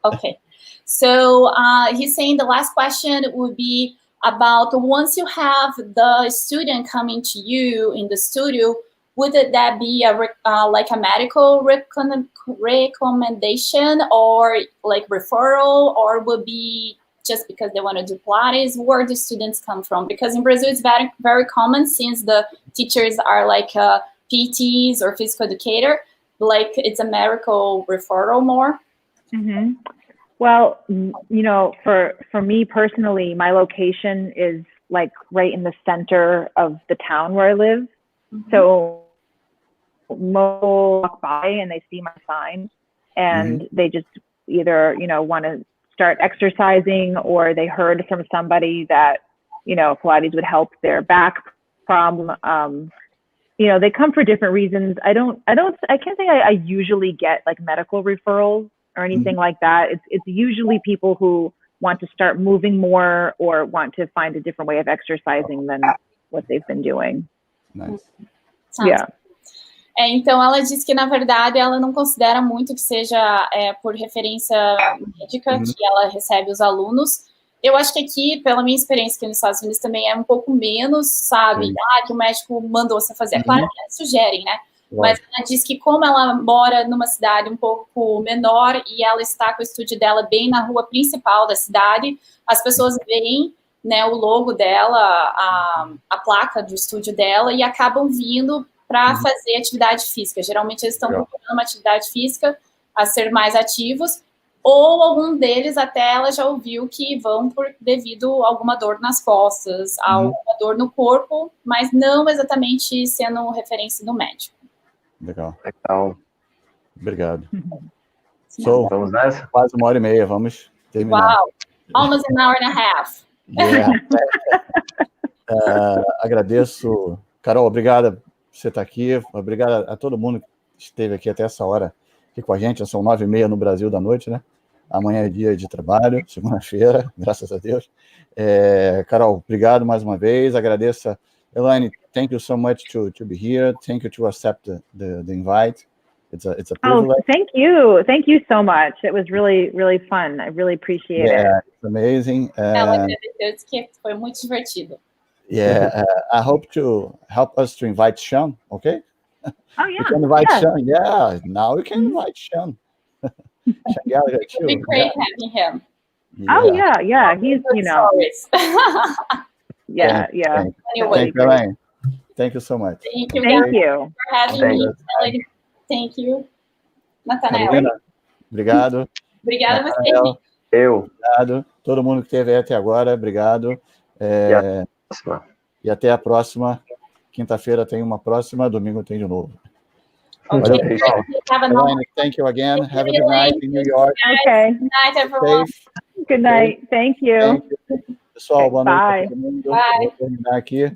Okay. So he's saying the last question would be about once you have the student coming to you in the studio, would that be like a medical recommendation or like referral, or would be just because they want to do Pilates? Where do students come from? Because in Brazil, it's very, very common, since the teachers are like PTs or physical educator, like it's a medical referral more. Mm-hmm. Well, you know, for me personally, my location is like right in the center of the town where I live. Mm-hmm. So most walk by and they see my sign, and they just either, you know, want to start exercising, or they heard from somebody that, you know, Pilates would help their back problem. You know, they come for different reasons. I can't say I usually get like medical referrals or anything like that. It's usually people who want to start moving more or want to find a different way of exercising than what they've been doing. Nice. Yeah. Então, ela diz que, na verdade, ela não considera muito que seja por referência médica que ela recebe os alunos. Eu acho que aqui, pela minha experiência aqui nos Estados Unidos, também é um pouco menos, sabe? Que o médico mandou você fazer. É claro que eles sugerem, né? Mas ela diz que, como ela mora numa cidade um pouco menor e ela está com o estúdio dela bem na rua principal da cidade, as pessoas veem, né, o logo dela, a placa do estúdio dela, e acabam vindo para fazer atividade física. Geralmente eles estão procurando uma atividade física a ser mais ativos, ou algum deles até ela já ouviu que vão devido a alguma dor nas costas, a alguma dor no corpo, mas não exatamente sendo referência do médico. Legal. Obrigado. So, vamos nessa? Quase 1h30, vamos terminar. Wow, almost an hour and a half. Yeah. Agradeço. Carol, obrigada por você estar aqui. Obrigado a todo mundo que esteve aqui até essa hora aqui com a gente. São 9h30 no Brasil da noite, né? Amanhã é dia de trabalho, segunda-feira, graças a Deus. Carol, obrigado mais uma vez. Agradeço. Elaine, thank you so much to be here. Thank you to accept the invite. It's a privilege. Oh, thank you. Thank you so much. It was really, really fun. I really appreciate it. Yeah, it's amazing. Ela agradeceu, disse que foi muito divertido. Yeah, I hope to help us to invite Sean, okay? Oh, yeah. We can invite Sean. Yeah, now we can invite Sean. It would be great having him. Oh, yeah. He's, you know. Yeah. Thank you, Elaine. Thank you so much. Thank you. Thank you for having me. Thank you. Nathanael. Carolina, obrigado. Obrigada a você. Obrigado. Todo mundo que esteve aí até agora, obrigado. E até a próxima. Quinta-feira tem uma próxima, domingo tem de novo. Okay. Elaine, thank you again. Have a good night in New York. Okay. Good night, everyone. Good night. Thank you. Pessoal, boa noite. Bye. Todo mundo. Vou terminar aqui.